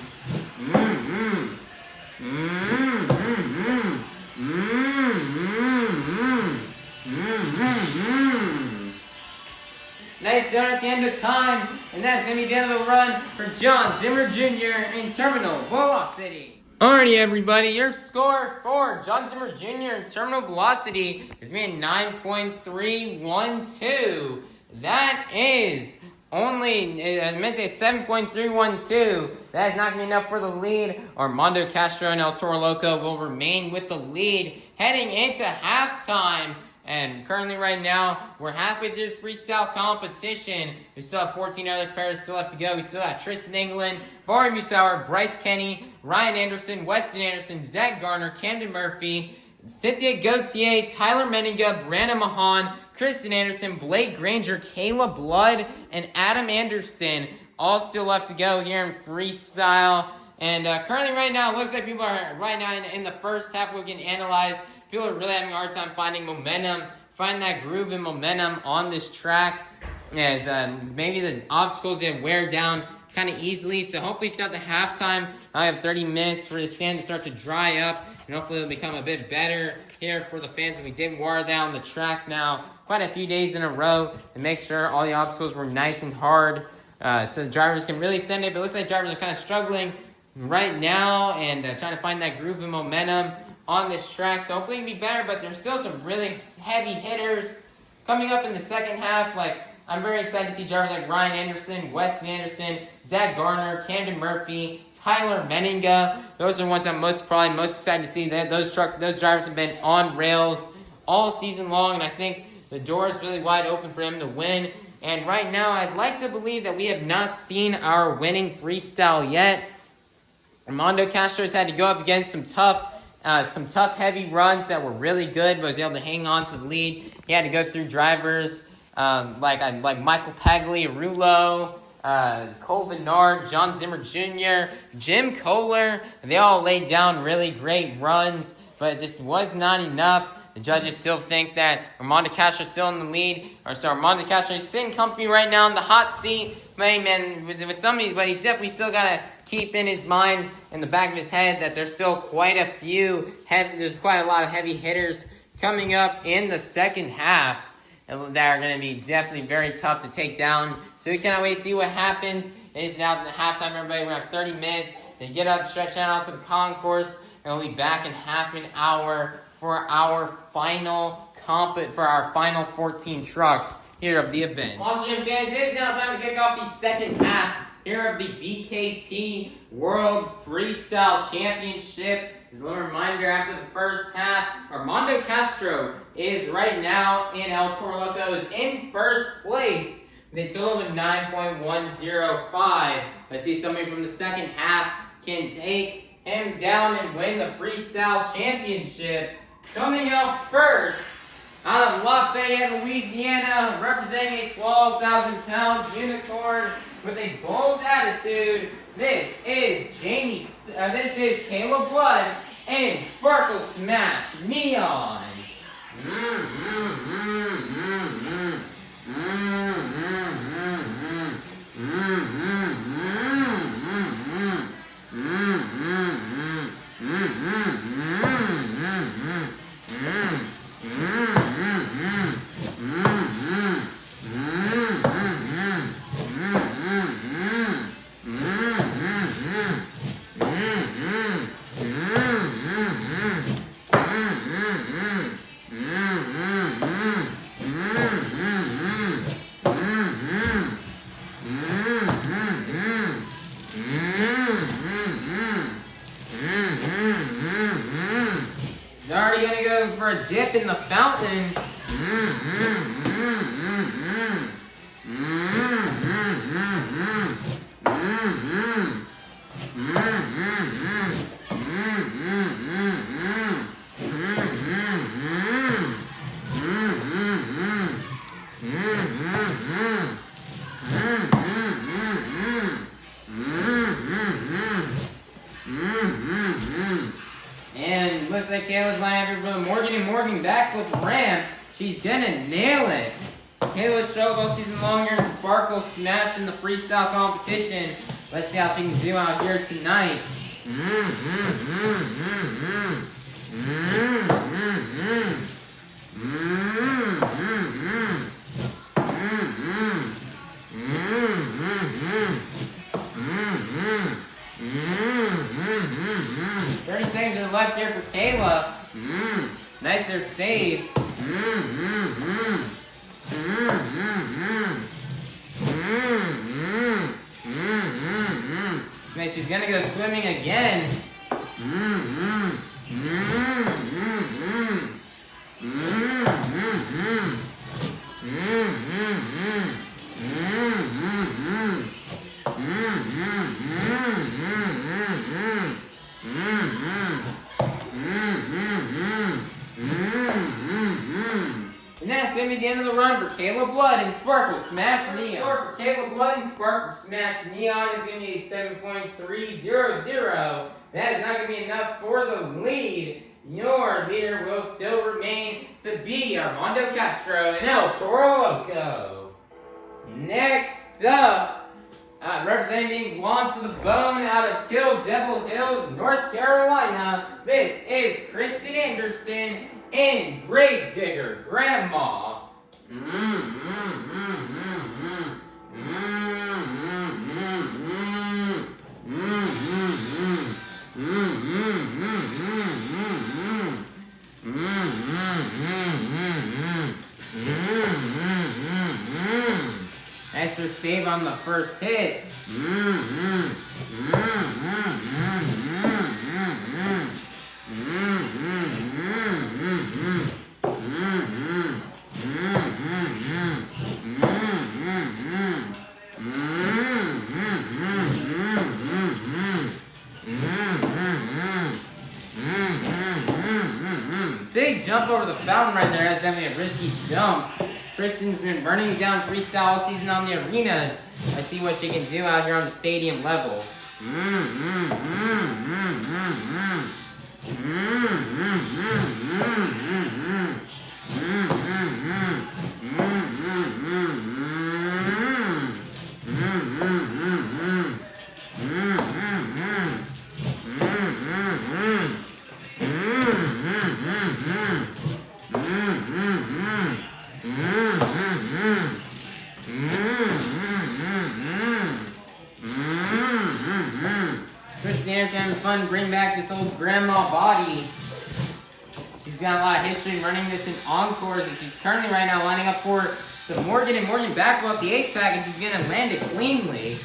Nice done at the end of time, and that's going to be the end of the run for John Zimmer Jr. in Terminal Velocity. Alrighty, everybody, your score for John Zimmer Jr. in Terminal Velocity is being 9.312. That is only, I meant to say 7.312. That is not going to be enough for the lead. Armando Castro and Toro Loco will remain with the lead heading into halftime. And currently right now, we're halfway through this freestyle competition. We still have 14 other pairs still left to go. We still have Tristan England, Bari Musawwir, Bryce Kenny, Ryan Anderson, Weston Anderson, Zach Garner, Camden Murphy, Cynthia Gauthier, Tyler Menninga, Brianna Mahon, Kristen Anderson, Blake Granger, Kayla Blood, and Adam Anderson. All still left to go here in freestyle. And currently right now, it looks like people are right now in the first half we're getting analyzed. People are really having a hard time finding momentum, find that groove and momentum on this track. as maybe the obstacles did wear down kind of easily. So hopefully throughout the halftime, I have 30 minutes for the sand to start to dry up, and hopefully it'll become a bit better here for the fans. We did wear down the track now quite a few days in a row and make sure all the obstacles were nice and hard, so the drivers can really send it. But it looks like drivers are kind of struggling right now and trying to find that groove and momentum on this track. So hopefully it'll be better, but there's still some really heavy hitters coming up in the second half. Like, I'm very excited to see drivers like Ryan Anderson, Weston Anderson, Zach Garner, Camden Murphy, Tyler Menninga. Those are the ones I'm probably most excited to see. Those drivers have been on rails all season long, and I think the door is really wide open for them to win. And right now, I'd like to believe that we have not seen our winning freestyle yet. Armando Castro's had to go up against some tough heavy runs that were really good, but was able to hang on to the lead. He had to go through drivers like Michael Pagliarulo, Cole Vennard, John Zimmer Jr., Jim Koehler. They all laid down really great runs, but it just was not enough. The judges still think that Armando Castro's still in the lead. Armando Castro is sitting comfy right now in the hot seat. But he's definitely still got to keep in his mind, in the back of his head, that there's still there's quite a lot of heavy hitters coming up in the second half that are going to be definitely very tough to take down. So we cannot wait to see what happens. It is now the halftime, everybody. We're going to have 30 minutes to get up, stretch out to the concourse, and we'll be back in half an hour for our final 14 trucks here of the event. Also, fans, it is now time to kick off the second half here of the BKT World Freestyle Championship. As a little reminder, after the first half, Armando Castro is right now in El Toro Locos in first place with a total of 9.105. Let's see if somebody from the second half can take him down and win the Freestyle Championship. Coming up first, out of Lafayette, Louisiana, representing a 12,000-pound unicorn with a bold attitude, this is Kayla Blood and Sparkle Smash Neon. He's already gonna go for a dip in the fountain. And looks like Kayla's lining up for Morgan backflip ramp. She's gonna nail it. Kayla struggled all season long here in Sparkle Smash in the freestyle competition. Let's see how she can do out here tonight. Things are left here for Kayla. Nice there save. Man, she's gonna go swimming again. And that's going to be the end of the run for Kayla Blood and Sparkle Smash Neon. For Kayla Blood and Sparkle Smash Neon is going to be a 7.300. That is not going to be enough for the lead. Your leader will still remain to be Armando Castro and El Toro Loco. Next up, representing Guam to the Bone out of Kill Devil Hills, North Carolina, this is Kristen Anderson and Gravedigger Grandma. Nice to save on the first hit. Big jump over the fountain right there. That's definitely a risky jump. Tristan's been burning down freestyle all season on the arenas. Let's see what she can do out here on the stadium level. Tristan Anderson having fun bring back this old grandma body. She's got a lot of history running this in encores, and she's currently right now lining up for the Morgan and Morgan back up the 8th pack, and she's gonna land it cleanly.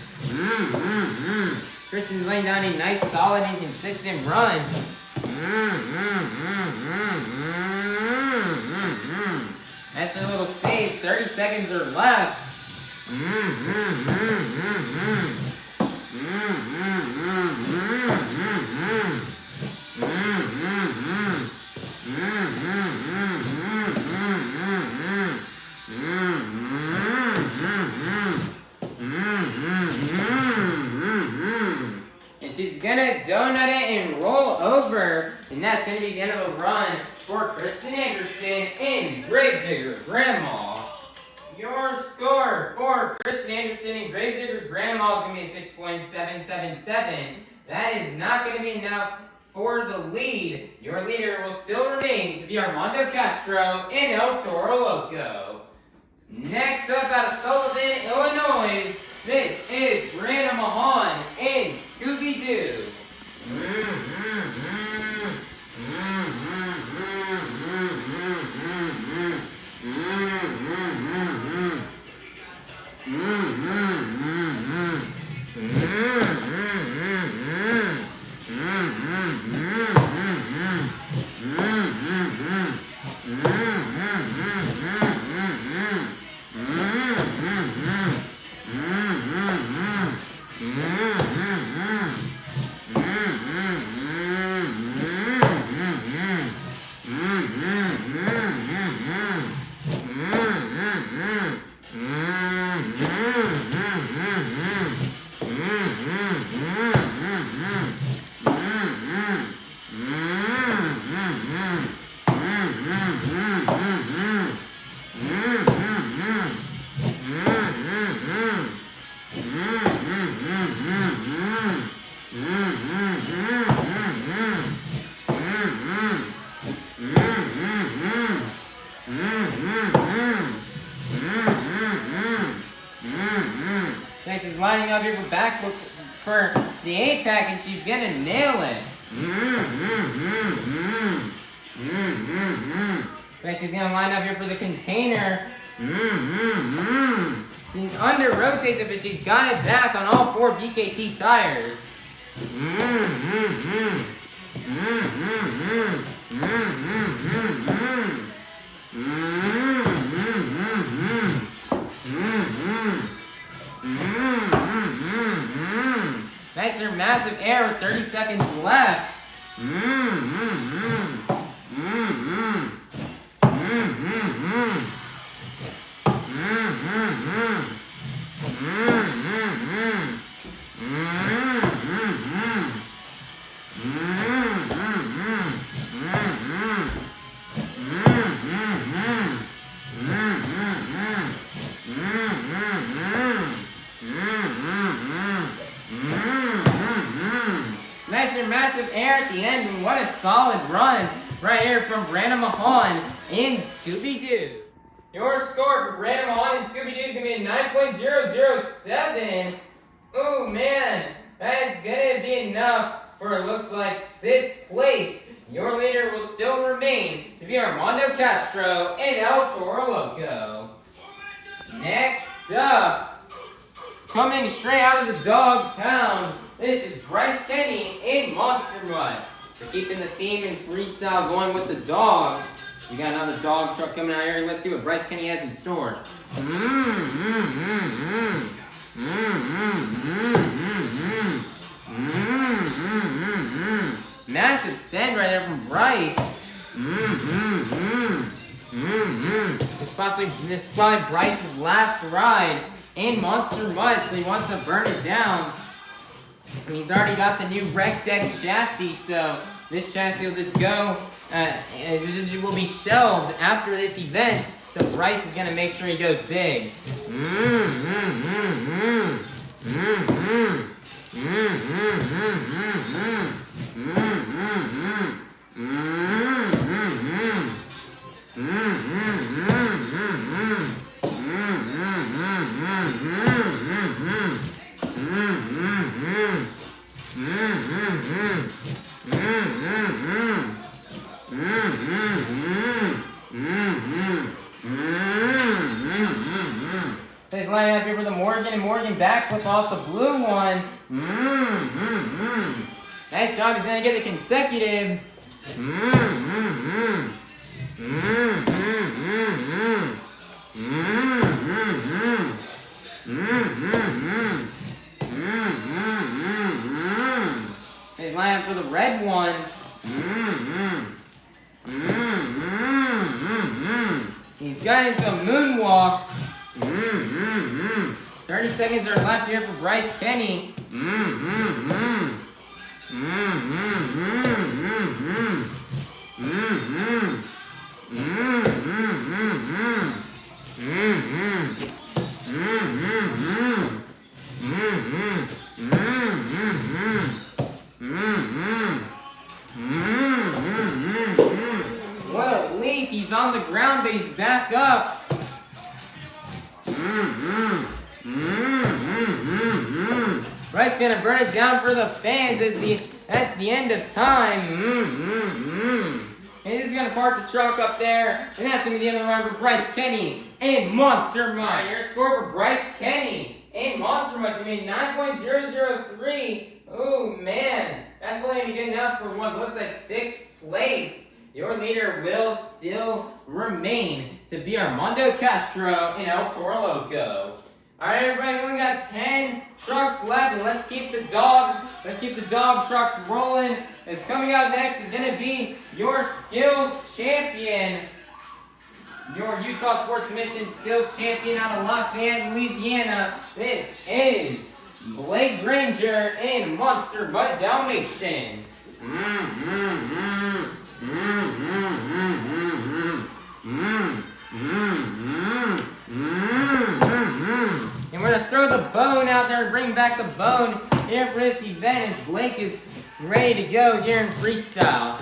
Tristan's laying down a nice, solid, and consistent run. That's her little save. 30 seconds are left. And she's gonna donut it and roll over, and that's gonna be the end of the run for Kristen Anderson and Gravedigger Grandma. Your score for Kristen Anderson and Gravedigger Grandma is going to be 6.777. That is not going to be enough for the lead. Your leader will still remain to be Armando Castro and El Toro Loco. Next up out of Sullivan, Illinois, this is Brianna Mahon and Scooby-Doo. She's lining up here for back for the 8 pack, and she's gonna nail it. She's gonna line up here for the container. She's under rotates it, but she's got it back on all 4 BKT tires. Nice, her massive air with 30 seconds left. at the end, and what a solid run right here from Brianna, Mahon, and Scooby-Doo. Your score for Brianna, Mahon, and Scooby-Doo is going to be 9.007. Oh man, that's going to be enough for it looks like 5th place. Your leader will still remain to be Armando Castro and Toro Loco. Next up, coming straight out of the dog pound, this is Bryce Kenny and Monster Mutt. We're keeping the theme and freestyle going with the dogs. We got another dog truck coming out here. Let's see what Bryce Kenny has in store. Massive send right there from Bryce. This is probably Bryce's last ride in Monster Mutt, so he wants to burn it down. And he's already got the new wreck deck chassis, so this chassis will just go, it will be shelved after this event, so Bryce is going to make sure he goes big. He's lining up here for the Morgan, and Morgan back with off the blue one. Nice job, he's gonna get the consecutive. He's lining up for the red one. He's got into a moonwalk. 30 seconds are left here for Bryce Kenny. What a leap. He's on the ground, but he's back up. Bryce gonna burn it down for the fans as that's the end of time. And he's gonna park the truck up there, and that's gonna be the end of the run for Bryce Kenny and Monster Mutt. Your score for Bryce Kenny and Monster Mutt is gonna be 9.003. Oh man, that's only gonna be good enough for what looks like 6th place. Your leader will still remain to be Armando Castro and Toro Loco. Alright everybody, we only got 10 trucks left, and let's keep the dog trucks rolling. It's coming out next is gonna be your skills champion. Your Utah Sports Mission skills champion out of Lafayette, Louisiana. This is Blake Granger and Monster Mutt Dalmatian. And we're gonna throw the bone out there and bring back the bone here for this event as Blake is ready to go here in freestyle.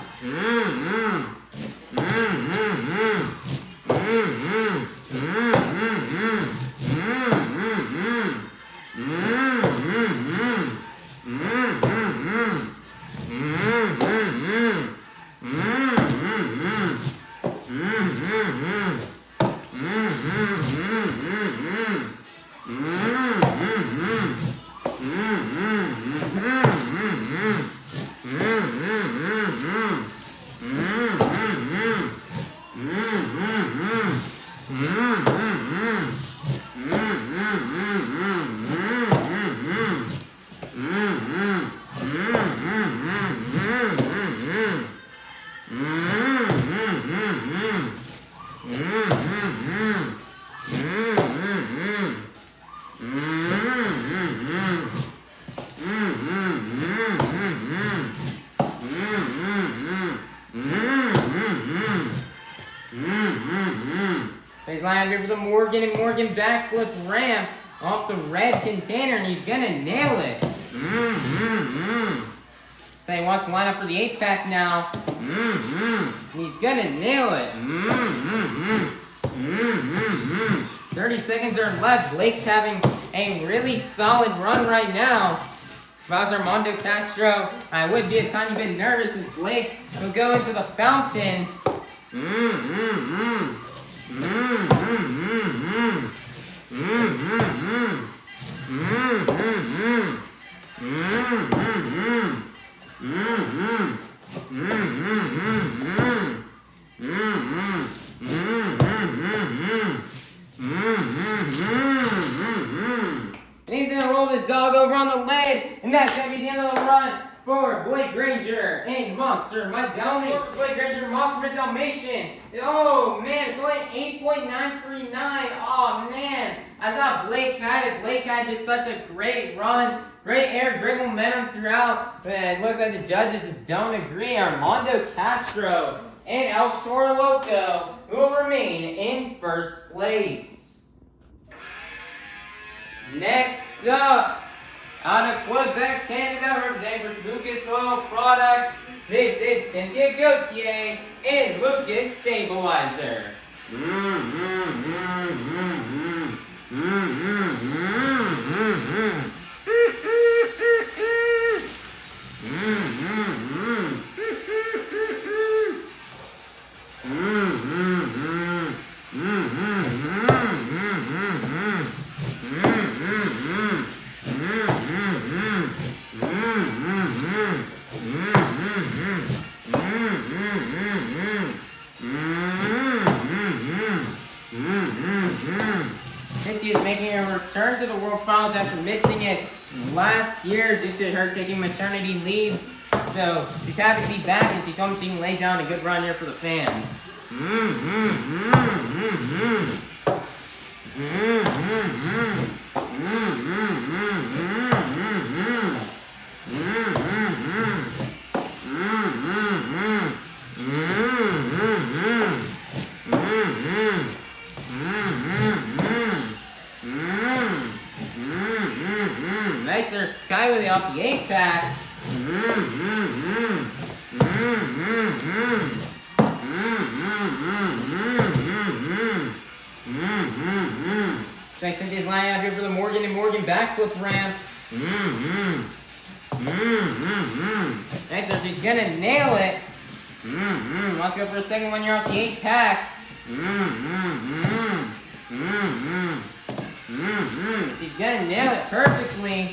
He's lining up for the Morgan and Morgan backflip ramp off the red container, and he's gonna nail it. So he wants to line up for the 8-pack now. He's gonna nail it. 30 seconds are left. Blake's having a really solid run right now. If I was Armando Castro, I would be a tiny bit nervous as Blake will go into the fountain. And he's gonna roll this dog over on the lid, and that's gonna be the end of the run for Blake Granger and Monster Mutt Dalmatian. Blake Granger, Monster Mutt Dalmatian. Oh man, it's only 8.939. Oh man, I thought Blake had it. Blake had just such a great run, great air, great momentum throughout. But it looks like the judges just don't agree. Armando Castro and Toro Loco will remain in first place. Next up, out of Quebec, Canada, representing for Lucas Oil Products, this is Cynthia Gauthier and Lucas Stabilizer. Cynthia's making a return to the World Finals after missing it last year due to her taking maternity leave. So she's happy to be back, and she told me she can lay down a good run here for the fans. Nice there, Skyway off the 8-pack. So Cynthia's lining out here for the Morgan and Morgan backflip ramp. Nice there, she's gonna nail it. Let's go for a second one here off the 8-pack. She's gonna nail it perfectly.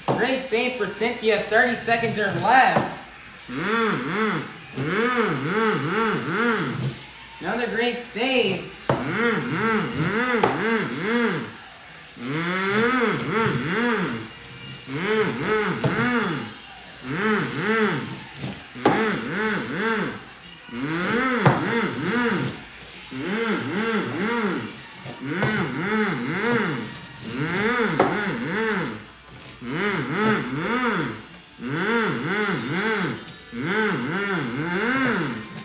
Great save for Cynthia, 30 seconds are left. Another great save.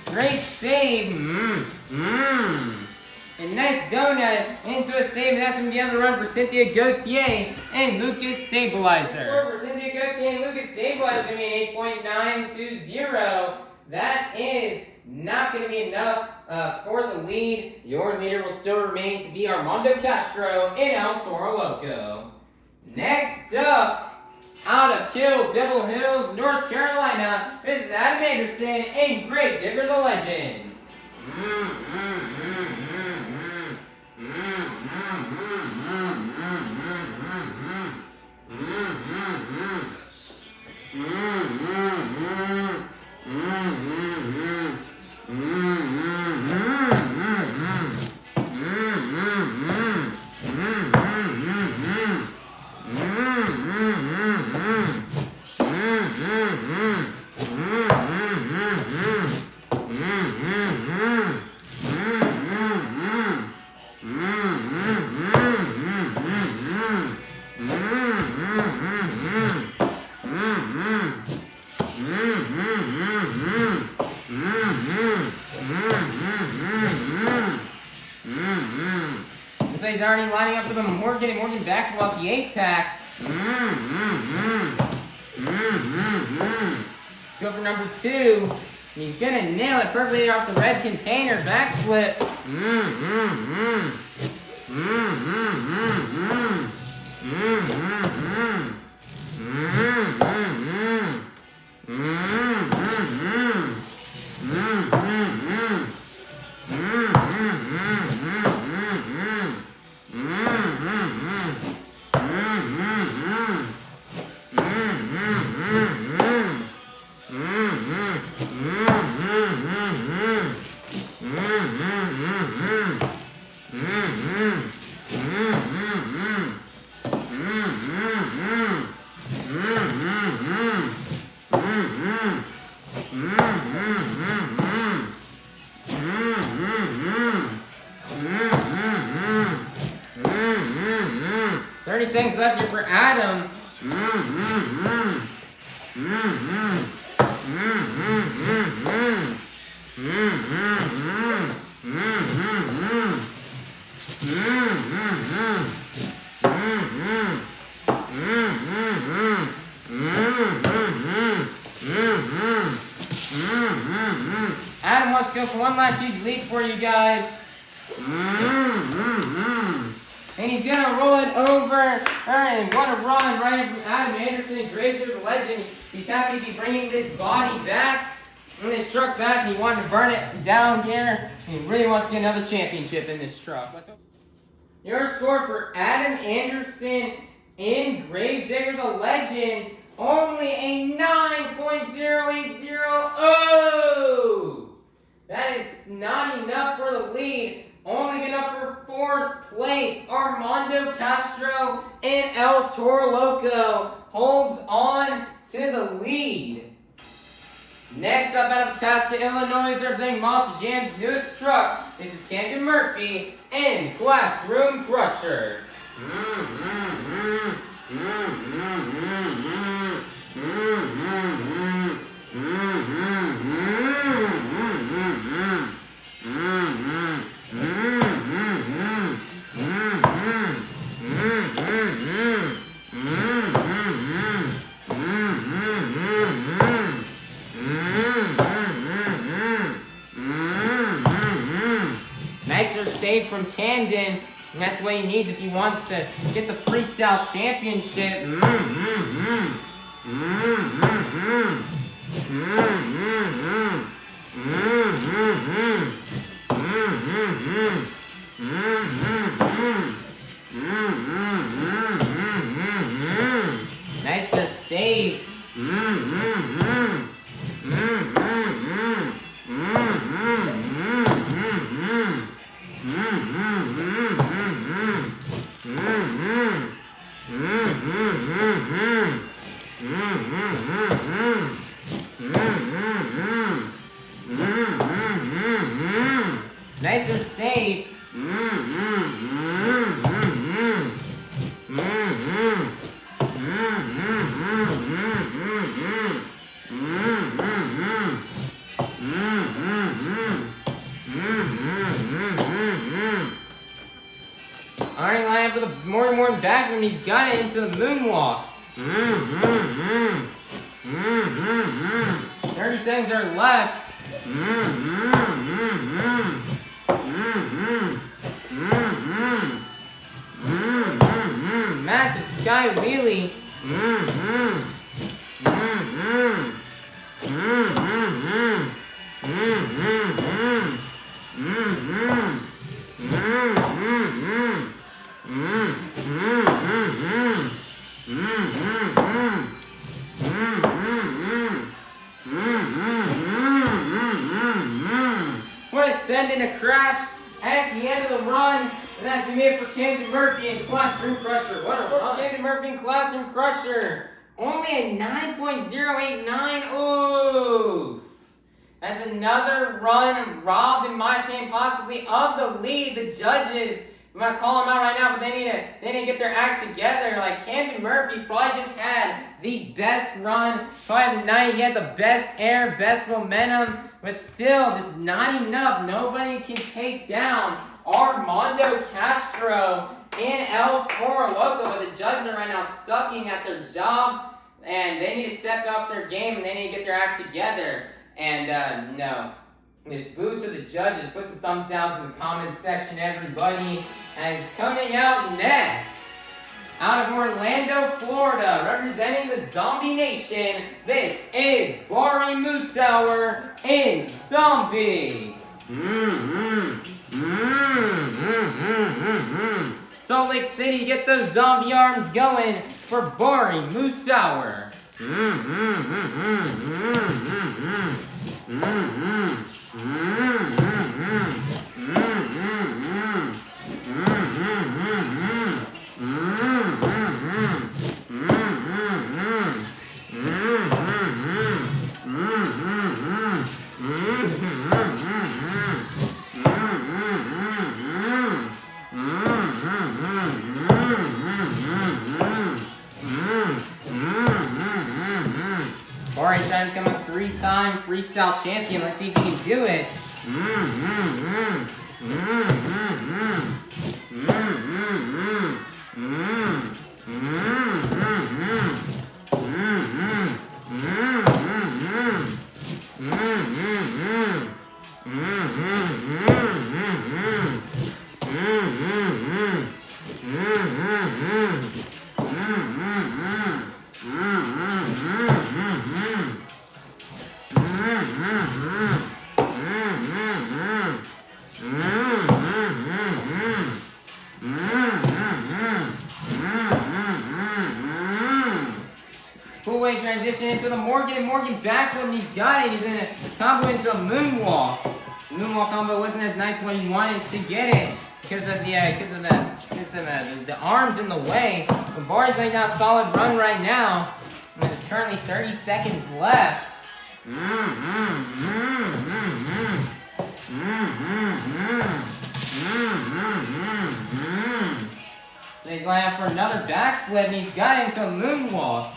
Great save. A nice donut into a save. That's going to be on the run for Cynthia Gauthier and Lucas Stabilizer. Score for Cynthia Gauthier and Lucas Stabilizer going to be an 8.920. That is not going to be enough for the lead. Your leader will still remain to be Armando Castro and Toro Loco. Next up, out of Kill Devil Hills, North Carolina, this is Adam Anderson and Great Digger the Legend. Looks like he's already lining up for the Morgan back off the 8-pack. Go for number 2. He's gonna nail it perfectly off the red container. Backflip. Things left here for Adam. Adam wants to go for one last huge lead for you guys. And he's gonna roll it over. And what a run right from Adam Anderson, Granger the legend. He's happy to be bringing this body back, and this truck back, and he wanted to burn it down here. He really wants to get another championship in this truck. Your score for Adam Anderson and Gravedigger the legend, only a 9.080. Oh! That is not enough for the lead. Only enough for 4th place. Armando, Castro, and El Toro Loco holds on to the lead. Next up out of Tasca, Illinois, representing Monster Jam's newest truck. This is Camden Murphy and Classroom Crusher. Nicer save from Camden. And that's what he needs if he wants to get the Freestyle Championship. Nicer save. Nicer save. Already lining up for the Morgan back when he's got it into the moonwalk. 30 seconds are left. Massive sky wheelie. What a send in a crash at the end of the run. And that's been it for Camden Murphy and Classroom Crusher. What a run. Camden Murphy and Classroom Crusher. Only a 9.089. Ooh. That's another run robbed, in my opinion, possibly of the lead. The judges, I'm going to call them out right now, but they need to get their act together. Like, Camden Murphy probably just had the best run, probably the night. He had the best air, best momentum, but still just not enough. Nobody can take down Armando, Castro, and Toro, Loco, but the judges are right now sucking at their job, and they need to step up their game, and they need to get their act together. And no, just boo to the judges. Put some thumbs downs in the comments section, everybody. And coming out next, out of Orlando, Florida, representing the Zombie Nation, this is Bari Musawwir in Zombie. Salt Lake City, get those zombie arms going for Bari Musawwir. Bari trying to become a 3-time freestyle champion. Let's see if he can do it. Full way transition into the Morgan backflip, and he's got it. He's gonna combo into a moonwalk. The moonwalk combo wasn't as nice when he wanted to get it because of the arms in the way. But Bari's laying down a solid run right now. And there's currently 30 seconds left. He's going out for another backflip, and he's got into a moonwalk.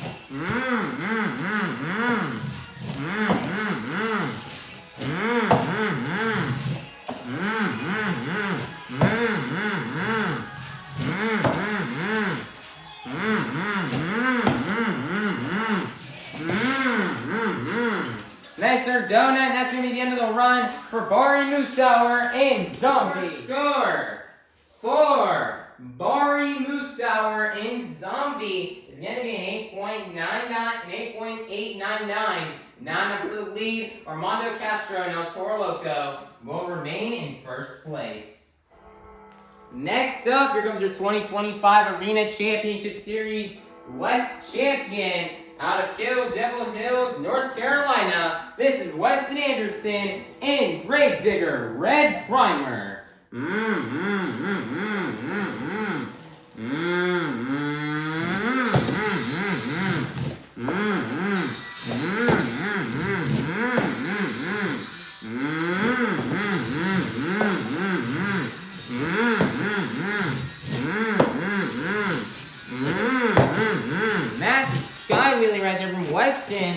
Nice donut, that's going to be the end of the run for Bari Musawwir in Zombie. Score for Bari Musawwir in Zombie is going to be an 8.899. 9 up for the lead. Armando, Castro, and Toro, Loco will remain in first place. Next up, here comes your 2025 Arena Championship Series West Champion. Out of Devil Hills, North Carolina, this is Weston Anderson in Gravedigger Red Primer. Massive sky wheelie right there from Weston.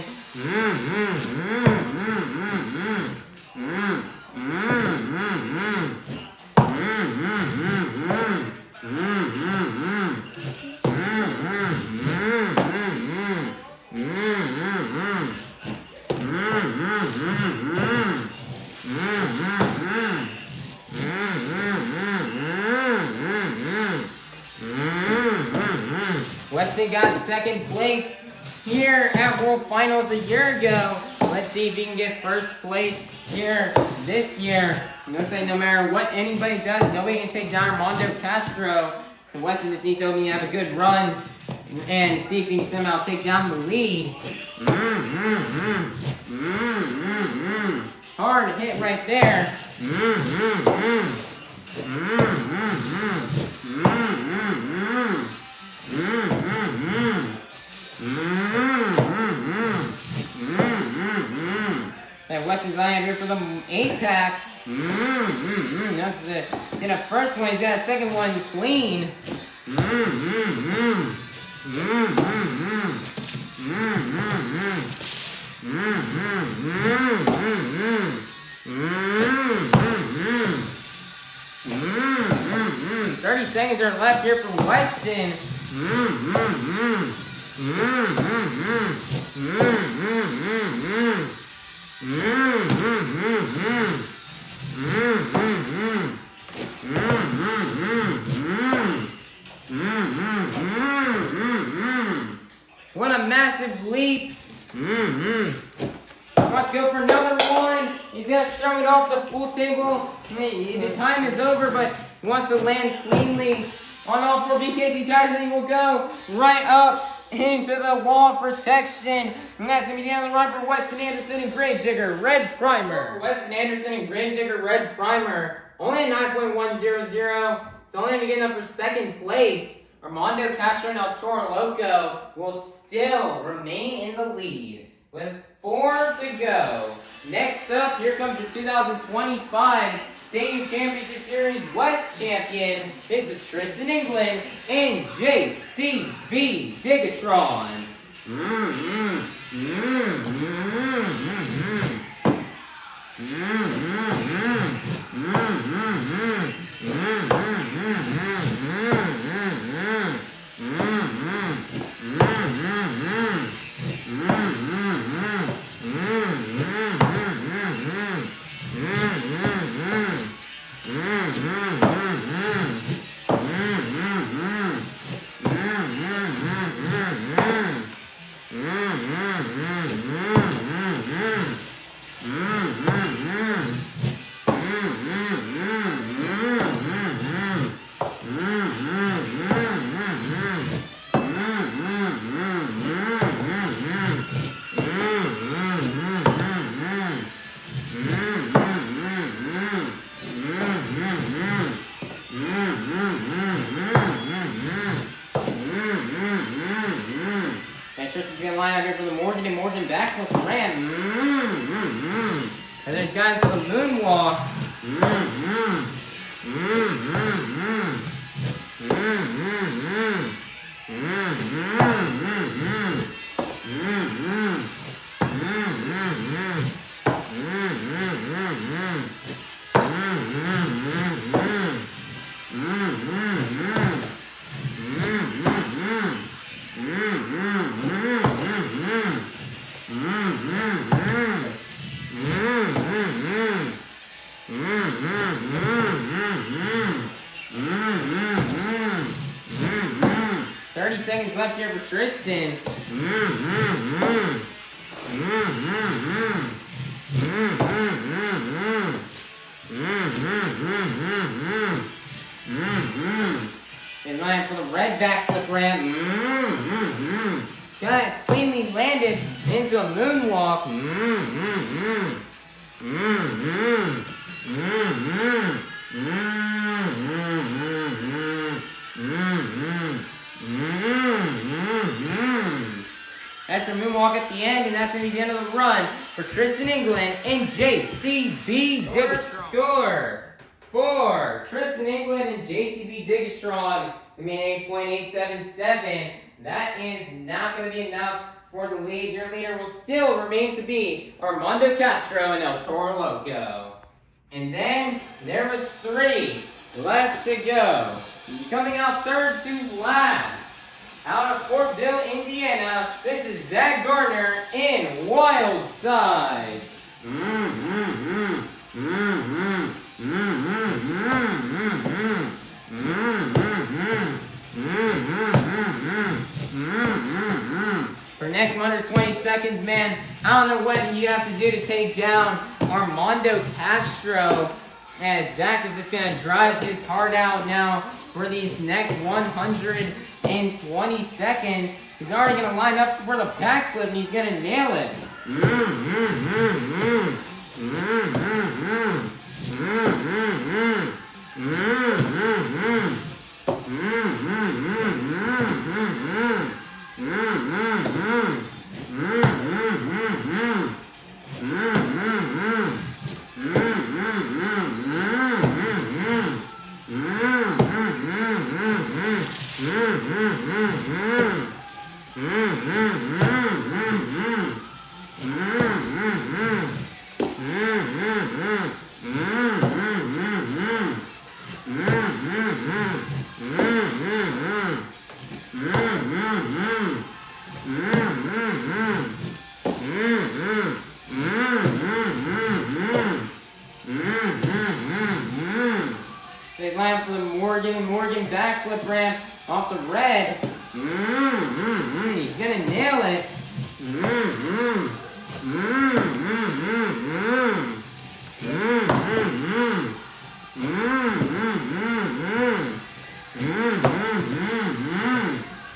Weston got second place here at World Finals a year ago. Let's see if he can get first place here this year. I'm going to say no matter what anybody does, nobody can take down Armando Castro. So Weston just needs to only have a good run and see if he can somehow take down the lead. Hard hit right there. And Weston's lying here for the 8-pack. That's in a first one, he's got a second one clean. Mmm. 30 seconds are left here for Weston. What a massive leap. Let's go for another one. He's going to throw it off the pool table. The time is over, but he wants to land cleanly on all four BKT tires, and he will go right up into the wall of protection. And that's going to be down the run for Weston Anderson and Granger, red primer. Weston Anderson and Granger, red primer. Only a 9.100. It's only going to be good enough for second place. Armando, Castro, and Toro, Loco will still remain in the lead with 4 to go. Next up, here comes your 2025 Stadium Championship Series West champion. This is Tristan England and JCB DIGatron. Tristan's gonna line up here for the Morgan and Morgan backflip ramp. And then he's got into the moonwalk. Seconds left here for Tristan. 9 for the red backflip ramp. Got it cleanly landed into a moonwalk. That's a moonwalk at the end, and that's going to be the end of the run for Tristan England and JCB DIGatron. Score for Tristan England and JCB DIGatron to mean 8.877. That is not going to be enough for the lead. Your leader will still remain to be Armando Castro and Toro Loco. And then there was 3 left to go. Coming out third to last. Out of Fortville, Indiana, this is Zach Gardner in Wildside. For next 120 seconds, man, I don't know what you have to do to take down Armando Castro. As Zach is just going to drive his heart out now for these next 120 seconds. He's already going to line up for the backflip and he's going to nail it. They land for the Morgan backflip ramp off the red. He's gonna nail it.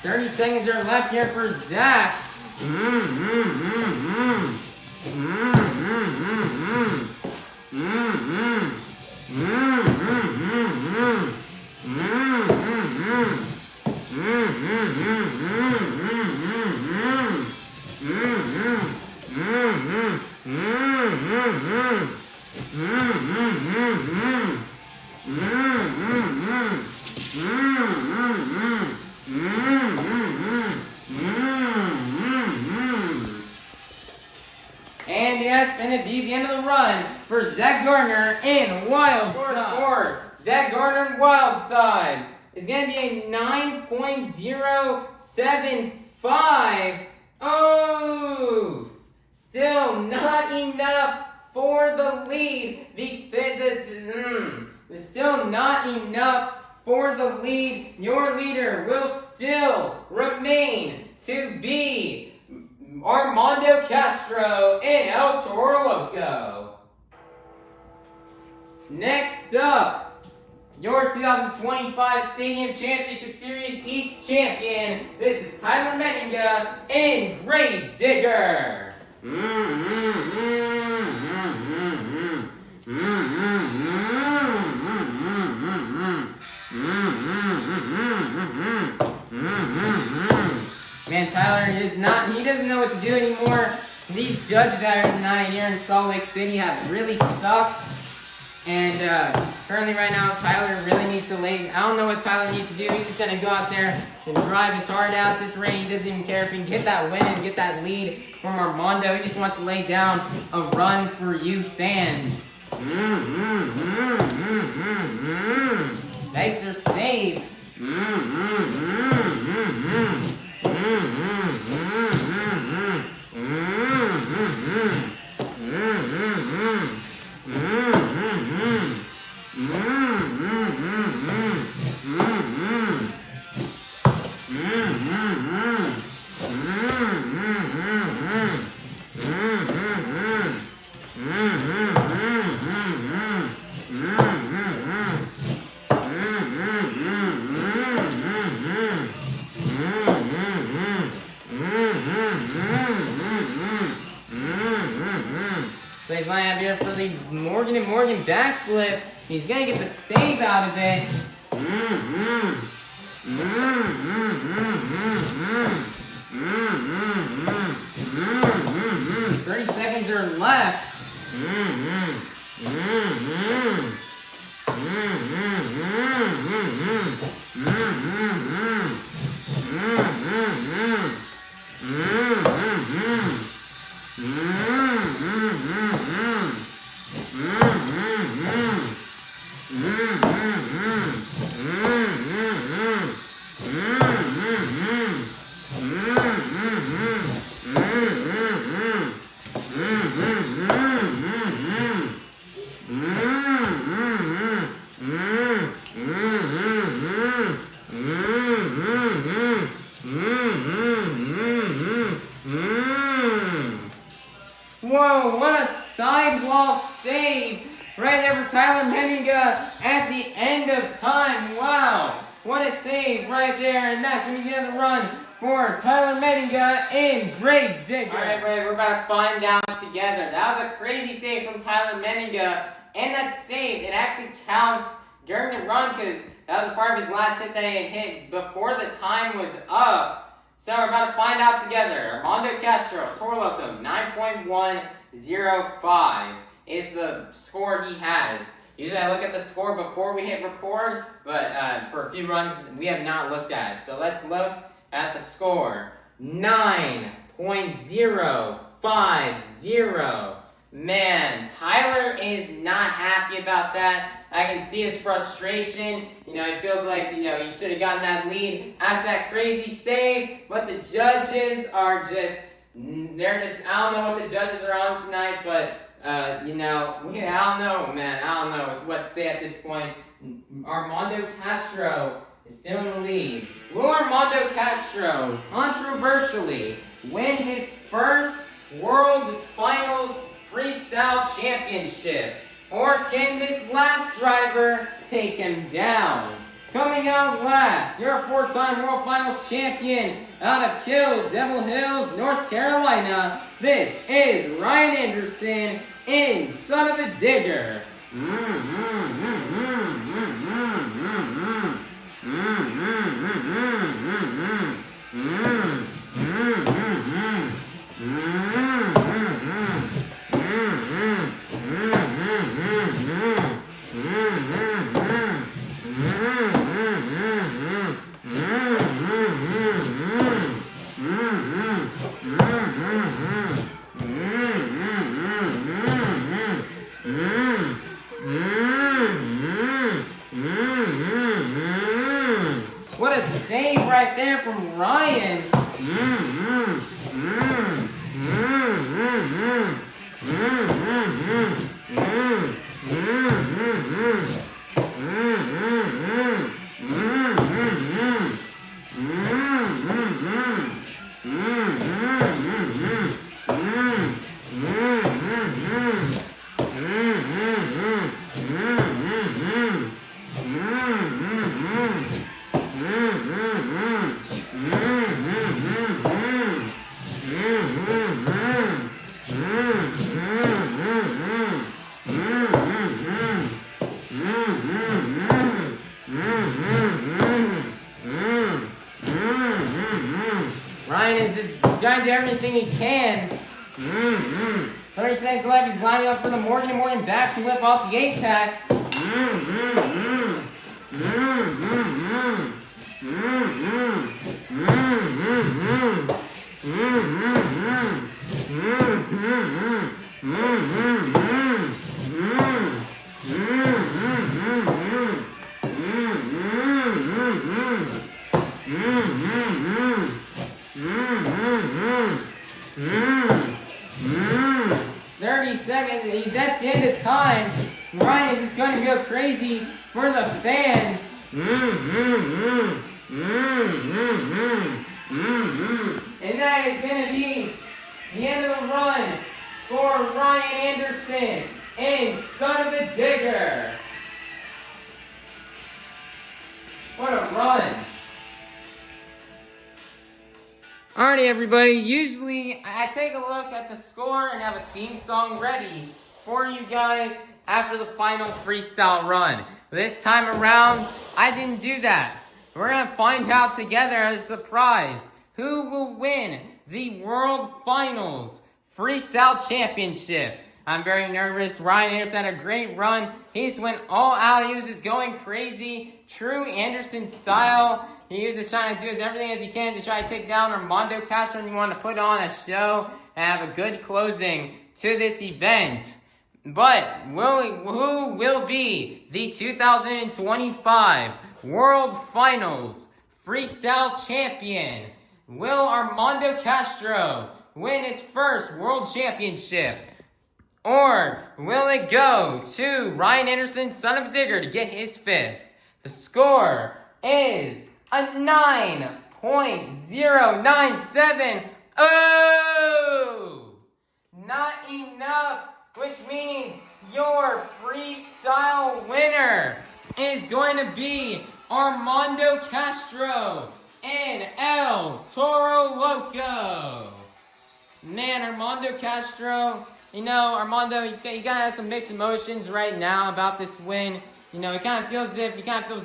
"30 seconds are left here for Zach. And yes, gonna be the end of the run for Zach Gardner in Wildside. Zach Gardner in Wildside is gonna be a 9.075. Oh, still not enough for the lead. Still not enough for the lead. Your leader will still remain to be Armando Castro and El Toro Loco. Next up, your 2025 Stadium Championship Series East champion. This is Tyler Menninga and Gravedigger. Man, Tyler he doesn't know what to do anymore. These judges out here in Salt Lake City have really sucked. And currently right now, Tyler really needs to I don't know what Tyler needs to do. He's just going to go out there and drive his heart out this rain. He doesn't even care if he can get that win and get that lead from Armando. He just wants to lay down a run for you fans. Nice or save. So he's lining up here for the Morgan and Morgan backflip. He's gonna get the save out of it. 30 seconds are left. Whoa, what a sidewall save right there for Tyler Menninga at the end of time. Wow, what a save right there. And that's going to be the end of the run for Tyler Menninga and Gravedigger. All right, we're about to find out together. That was a crazy save from Tyler Menninga. And that save, it actually counts during the run because that was a part of his last hit that he had hit before the time was up. So we're about to find out together. Armando Castro, Toro Loco, 9.105 is the score he has. Usually I look at the score before we hit record, but for a few runs we have not looked at it. So let's look at the score. 9.050. Man, Tyler is not happy about that. I can see his frustration. You know, he feels like, you know, he should have gotten that lead after that crazy save. But the judges are just, they're just, I don't know what the judges are on tonight, but, you know, I don't know, man. I don't know what to say at this point. Armando Castro is still in the lead. Will Armando Castro, controversially, win his first World Finals Freestyle Championship? Or can this last driver take him down? Coming out last, your 4-time World Finals champion out of Devil Hills, North Carolina. This is Ryan Anderson in Son of a Digger. What a save right there from Ryan. Ryan is just trying to do everything he can. 30 seconds left. He's lining up for the Morgan & Morgan backflip off the 8-pack. He's at the end of time. Ryan is just going to go crazy for the fans. And that is going to be the end of the run for Ryan Anderson and Son of a Digger. What a run. Alrighty, everybody. Usually, I take a look at the score and have a theme song ready for you guys after the final freestyle run. This time around, I didn't do that. We're going to find out together as a surprise who will win the World Finals Freestyle Championship. I'm very nervous. Ryan Anderson had a great run. He just went all out. He was just going crazy. True Anderson style. He was just trying to do everything as he can to try to take down Armando Castro, and he wanted to put on a show and have a good closing to this event. But who will be the 2025 World Finals Freestyle Champion? Will Armando Castro win his first World Championship? Or will it go to Ryan Anderson, Son of a Digger, to get his fifth? The score is a 9.097. Oh! Not enough, which means your freestyle winner is going to be Armando Castro and Toro Loco. Man, Armando Castro, you know, Armando, he kind of has some mixed emotions right now about this win. You know, he kind of feels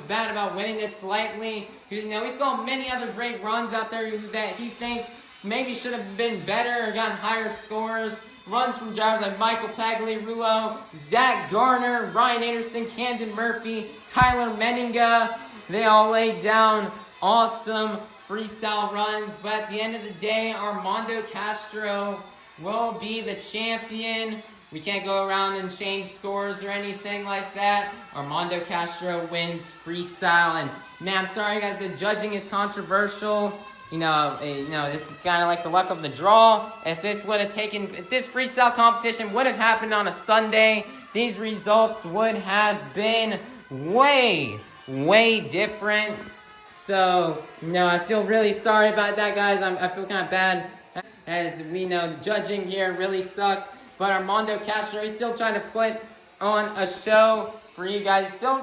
bad about winning this slightly. You know, we saw many other great runs out there that he thinks maybe should have been better or gotten higher scores. Runs from drivers like Michael Pagliarulo, Zach Garner, Ryan Anderson, Camden Murphy, Tyler Menninga. They all laid down awesome freestyle runs. But at the end of the day, Armando Castro will be the champion. We can't go around and change scores or anything like that. Armando Castro wins freestyle. And man, I'm sorry guys, the judging is controversial. This is kind of like the luck of the draw. If this freestyle competition would have happened on a Sunday, these results would have been way different. So, I feel really sorry about that, guys. I feel kind of bad. As we know, the judging here really sucked. But Armando Castro, he's still trying to put on a show for you guys. Still,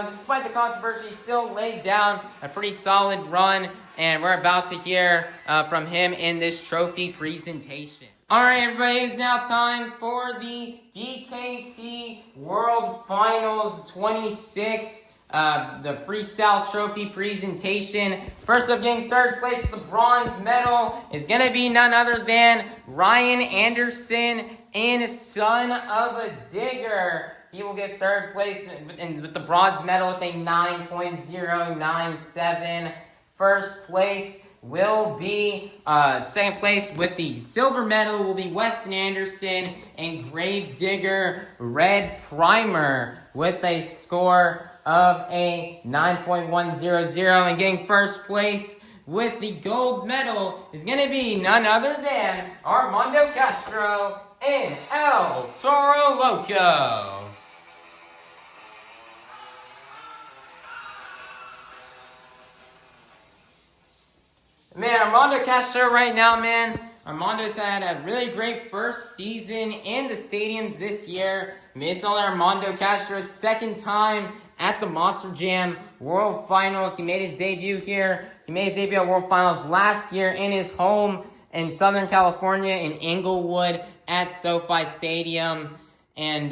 despite the controversy, he still laid down a pretty solid run. And we're about to hear from him in this trophy presentation. Alright, everybody, it's now time for the DKT World Finals 26. The freestyle trophy presentation. First up, getting third place with the bronze medal is going to be none other than Ryan Anderson and son of a digger. He will get third place with the bronze medal with a 9.097. First place will be, second place with the silver medal will be Weston Anderson and Gravedigger Red Primer with a score of a 9.100. And getting first place with the gold medal is going to be none other than Armando Castro and El Toro Loco. Man, Armando Castro right now, man. Armando's had a really great first season in the stadiums this year. It's only Armando Castro's second time at the Monster Jam World Finals. He made his debut here. He made his debut at World Finals last year in his home in Southern California in Inglewood at SoFi Stadium. And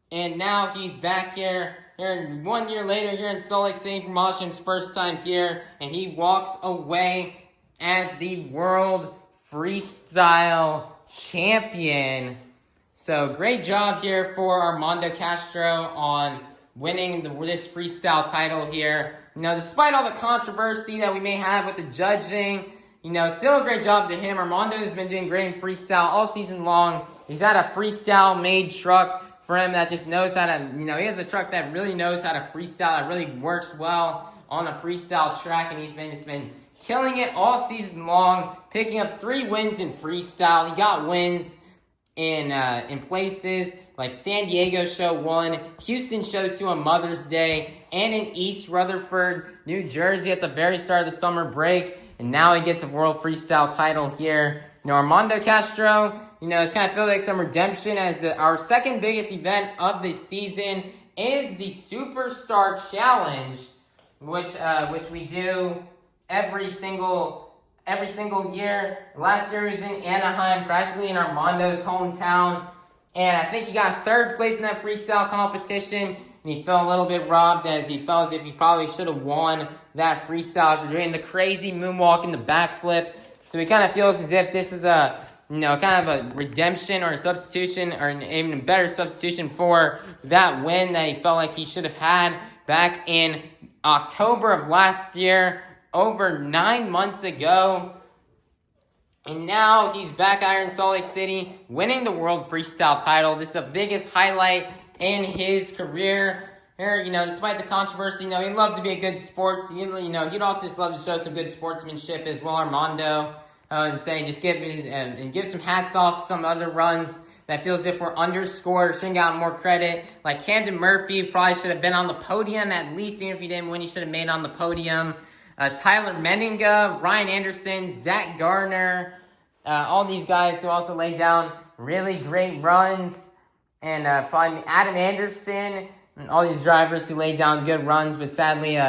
now he's back here 1 year later here in Salt Lake City for Mahon's first time here. And he walks away as the World Freestyle Champion. So great job here for Armando Castro on winning this freestyle title here. Despite all the controversy that we may have with the judging, still a great job to him. Armando has been doing great in freestyle all season long. He's had a freestyle made truck for him that just knows how to, he has a truck that really knows how to freestyle, that really works well on a freestyle track, and he's just been killing it all season long, picking up 3 wins in freestyle. He got wins in places like San Diego Show 1, Houston Show 2 on Mother's Day, and in East Rutherford, New Jersey at the very start of the summer break. And now he gets a World Freestyle title here. Armando Castro, it's kind of feel like some redemption as our second biggest event of the season is the Superstar Challenge, which we do every single year. Last year was in Anaheim, practically in Armando's hometown. And I think he got third place in that freestyle competition. And he felt a little bit robbed as he felt as if he probably should have won that freestyle after doing the crazy moonwalk and the backflip. So he kind of feels as if this is a, kind of a redemption or a substitution or an even better substitution for that win that he felt like he should have had back in October of last year, over 9 months ago. And now he's back out here in Salt Lake City, winning the World Freestyle title. This is the biggest highlight in his career. Here, despite the controversy, he loved to be a good sports. He'd also just love to show some good sportsmanship as well, Armando. And give some hats off to some other runs that feels as if we're underscored, should have gotten more credit. Like Camden Murphy probably should have been on the podium at least, even if he didn't win, he should have made it on the podium. Tyler Menninga, Ryan Anderson, Zach Garner, all these guys who also laid down really great runs. And probably Adam Anderson, and all these drivers who laid down good runs, but sadly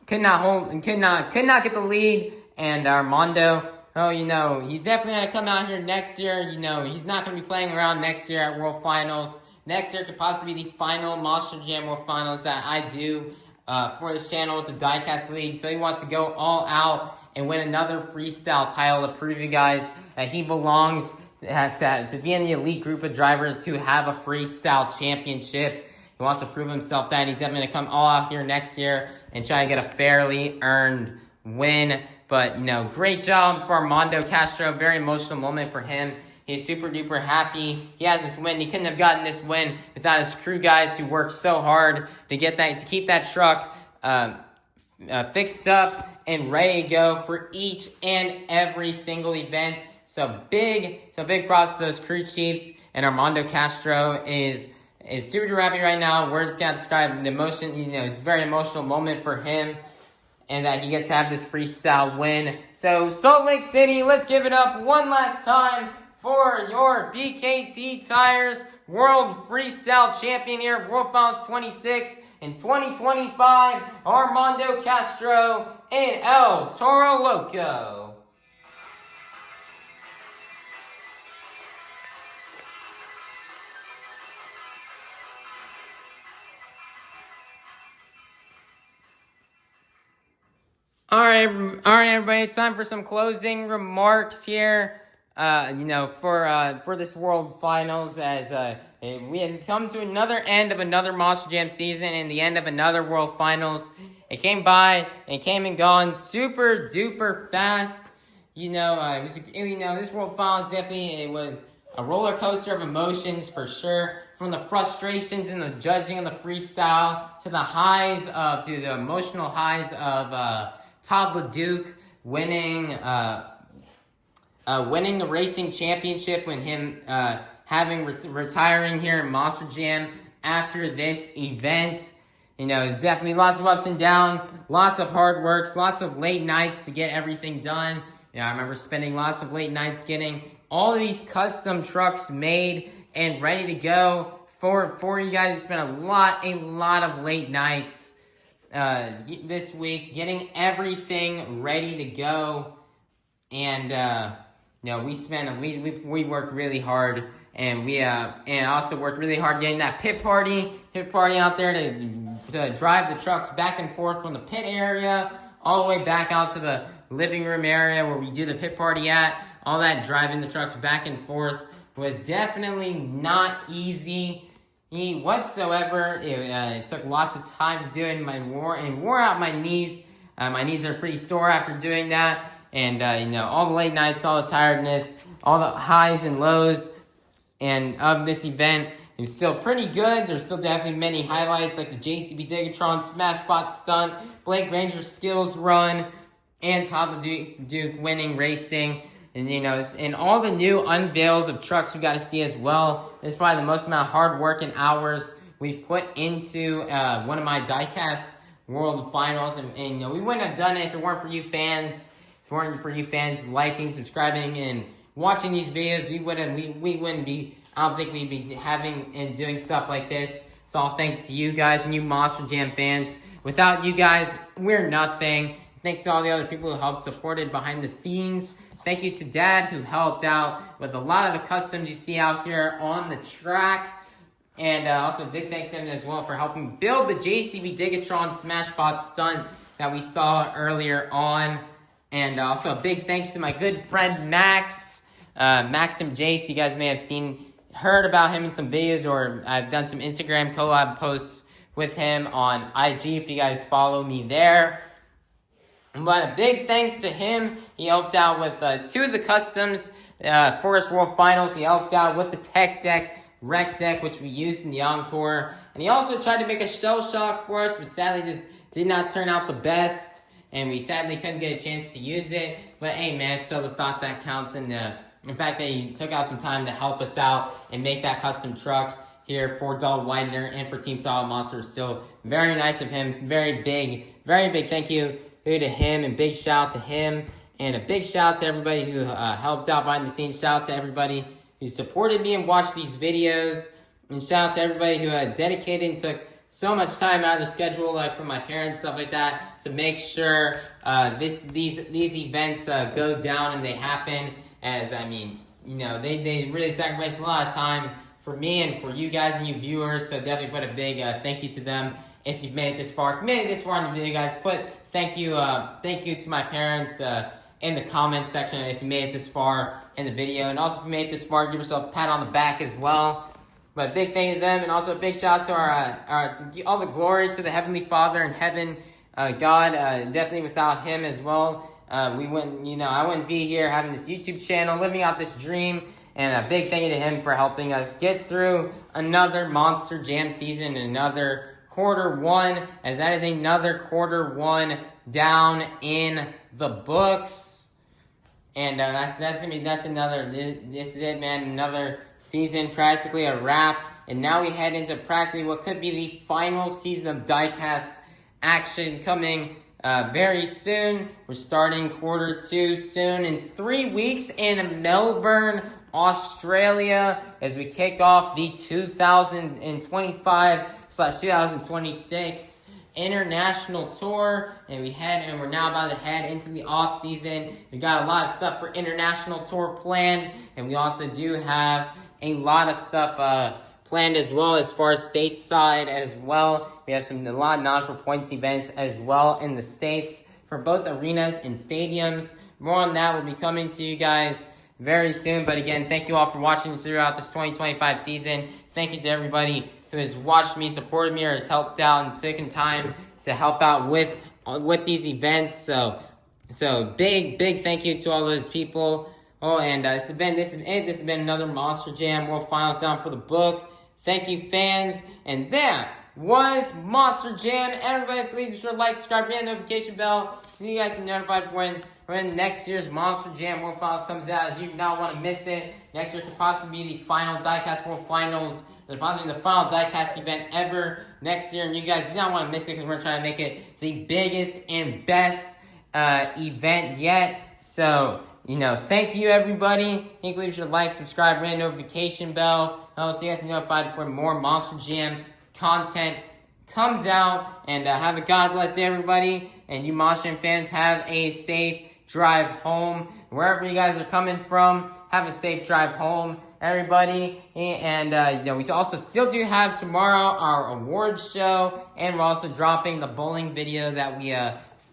could not get the lead. And Armando, he's definitely going to come out here next year. He's not going to be playing around next year at World Finals. Next year could possibly be the final Monster Jam World Finals that I do for this channel with the Diecast League. So he wants to go all out and win another freestyle title to prove you guys that he belongs to be in the elite group of drivers who have a freestyle championship. He wants to prove himself that he's definitely going to come all out here next year and try to get a fairly earned win. But, great job for Armando Castro. Very emotional moment for him. He's super duper happy. He has this win. He couldn't have gotten this win without his crew guys who worked so hard to keep that truck fixed up and ready to go for each and every single event. So big props to those crew chiefs, and Armando Castro is super happy right now. Words can't describe the emotion. It's a very emotional moment for him, and that he gets to have this freestyle win. So Salt Lake City, let's give it up one last time for your BKC Tires World Freestyle Champion here, World Finals 26 in 2025, Armando Castro and El Toro Loco. All right, everybody. It's time for some closing remarks here. For this World Finals, as we had come to another end of another Monster Jam season and the end of another World Finals. It came by and came and gone super duper fast. This World Finals definitely, it was a roller coaster of emotions for sure. From the frustrations and the judging of the freestyle to the emotional highs of Todd LeDuc winning the racing championship, when him retiring here in Monster Jam after this event. There's definitely lots of ups and downs, lots of hard works, lots of late nights to get everything done. I remember spending lots of late nights getting all of these custom trucks made and ready to go for you guys. We spent a lot of late nights this week getting everything ready to go, and we worked really hard, and we also worked really hard getting that pit party out there to drive the trucks back and forth from the pit area all the way back out to the living room area where we do the pit party at. All that driving the trucks back and forth was definitely not easy whatsoever. It took lots of time to do it, and wore out my knees. My knees are pretty sore after doing that, and all the late nights, all the tiredness, all the highs and lows, and of this event. It was still pretty good. There's still definitely many highlights, like the JCB DIGatron, SmashBot Stunt, Granger's skills run, and Todd LeDuc winning racing. And, and all the new unveils of trucks we got to see as well. It's probably the most amount of hard work and hours we've put into one of my Diecast World Finals. And we wouldn't have done it if it weren't for you fans. If it weren't for you fans liking, subscribing, and watching these videos, we wouldn't be, I don't think we'd be having and doing stuff like this. It's all thanks to you guys and you Monster Jam fans. Without you guys, we're nothing. Thanks to all the other people who helped supported behind the scenes. Thank you to Dad, who helped out with a lot of the customs you see out here on the track. And also big thanks to him as well for helping build the JCB DIGatron SmashBot Stunt that we saw earlier on. And also a big thanks to my good friend Max, Maxim Jace. You guys may have heard about him in some videos, or I've done some Instagram collab posts with him on IG if you guys follow me there. But a big thanks to him. He helped out with 2 of the customs for his World Finals. He helped out with the tech deck, rec deck, which we used in the Encore. And he also tried to make a shell shock for us, but sadly just did not turn out the best. And we sadly couldn't get a chance to use it. But hey, man, it's still the thought that counts. And in fact, that he took out some time to help us out and make that custom truck here for Doll Widener and for Team Throttle Monster. Was still very nice of him. Very big thank you to him, and big shout out to him, and a big shout out to everybody who helped out behind the scenes. Shout out to everybody who supported me and watched these videos, and shout out to everybody who dedicated and took so much time out of their schedule, like from my parents, stuff like that, to make sure these events go down and they happen. As they really sacrificed a lot of time for me and for you guys and you viewers. So definitely put a big thank you to them. If you've made it this far, in the video, guys, put thank you to my parents in the comments section if you made it this far in the video. And also if you made it this far, give yourself a pat on the back as well. But a big thank you to them, and also a big shout out to our all the glory to the Heavenly Father in heaven, God. Definitely without Him as well, I wouldn't be here having this YouTube channel, living out this dream, And a big thank you to him for helping us get through another Monster Jam season, another quarter one, as that is another quarter one down in the books. And this is it, man. Another season, practically a wrap. And now we head into practically what could be the final season of Diecast action coming very soon. We're starting quarter two soon in 3 weeks in Melbourne, Australia, as we kick off the 2025/2026 international tour, and we're now about to head into the off season. We got a lot of stuff for international tour planned, and we also do have a lot of stuff planned as well as far as stateside as well. We have a lot of non-for-points events as well in the States for both arenas and stadiums. More on that will be coming to you guys very soon. But again, thank you all for watching throughout this 2025 season. Thank you to everybody who has watched me, supported me, or has helped out and taken time to help out with these events. So big thank you to all those people. Oh, and this has been another Monster Jam World Finals down for the book. Thank you, fans. And that was Monster Jam. Everybody, please be sure to like, subscribe, ring the notification bell so you guys can be notified for when next year's Monster Jam World Finals comes out, as you do not want to miss it. Next year could possibly be the final Diecast World Finals, possibly the final Diecast event ever next year, and you guys do not want to miss it because we're trying to make it the biggest and best event yet. So, thank you, everybody. Please be sure to like, subscribe, ring the notification bell. So you guys can be notified for more Monster Jam content comes out. And have a God bless day, everybody. And you Monster Jam fans, have a safe drive home. Wherever you guys are coming from, have a safe drive home, everybody. And we also still do have tomorrow our awards show, and we're also dropping the bowling video that we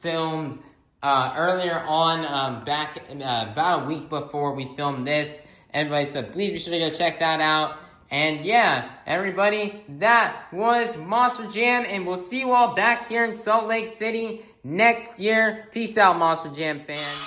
filmed earlier on, back about a week before we filmed this, everybody. So please be sure to go check that out. And yeah, everybody, that was Monster Jam, and we'll see you all back here in Salt Lake City next year. Peace out, Monster Jam fans.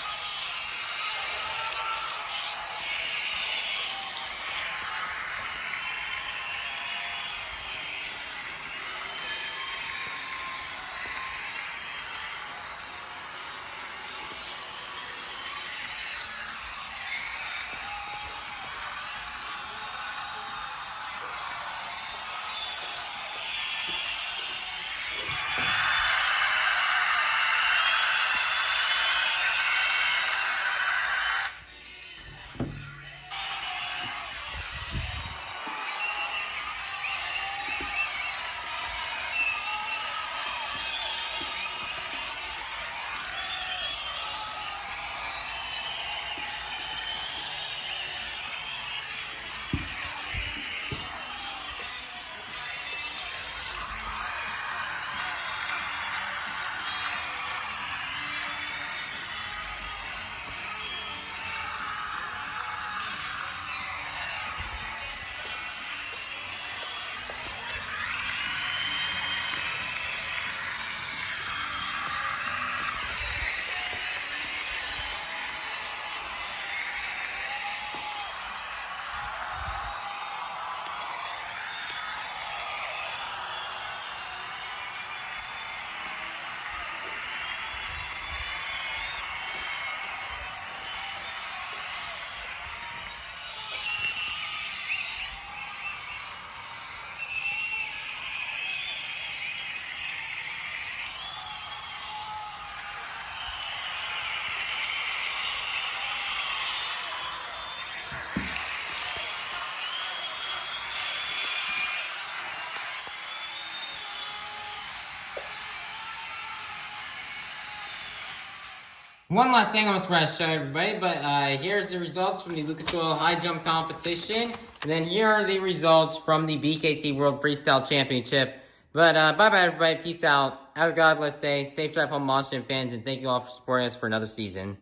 One last thing I was going to show everybody, but here's the results from the Lucas Oil High Jump Competition. And then here are the results from the BKT World Freestyle Championship. But bye-bye, everybody. Peace out. Have a God bless day. Safe drive home, Monster Jam fans, and thank you all for supporting us for another season.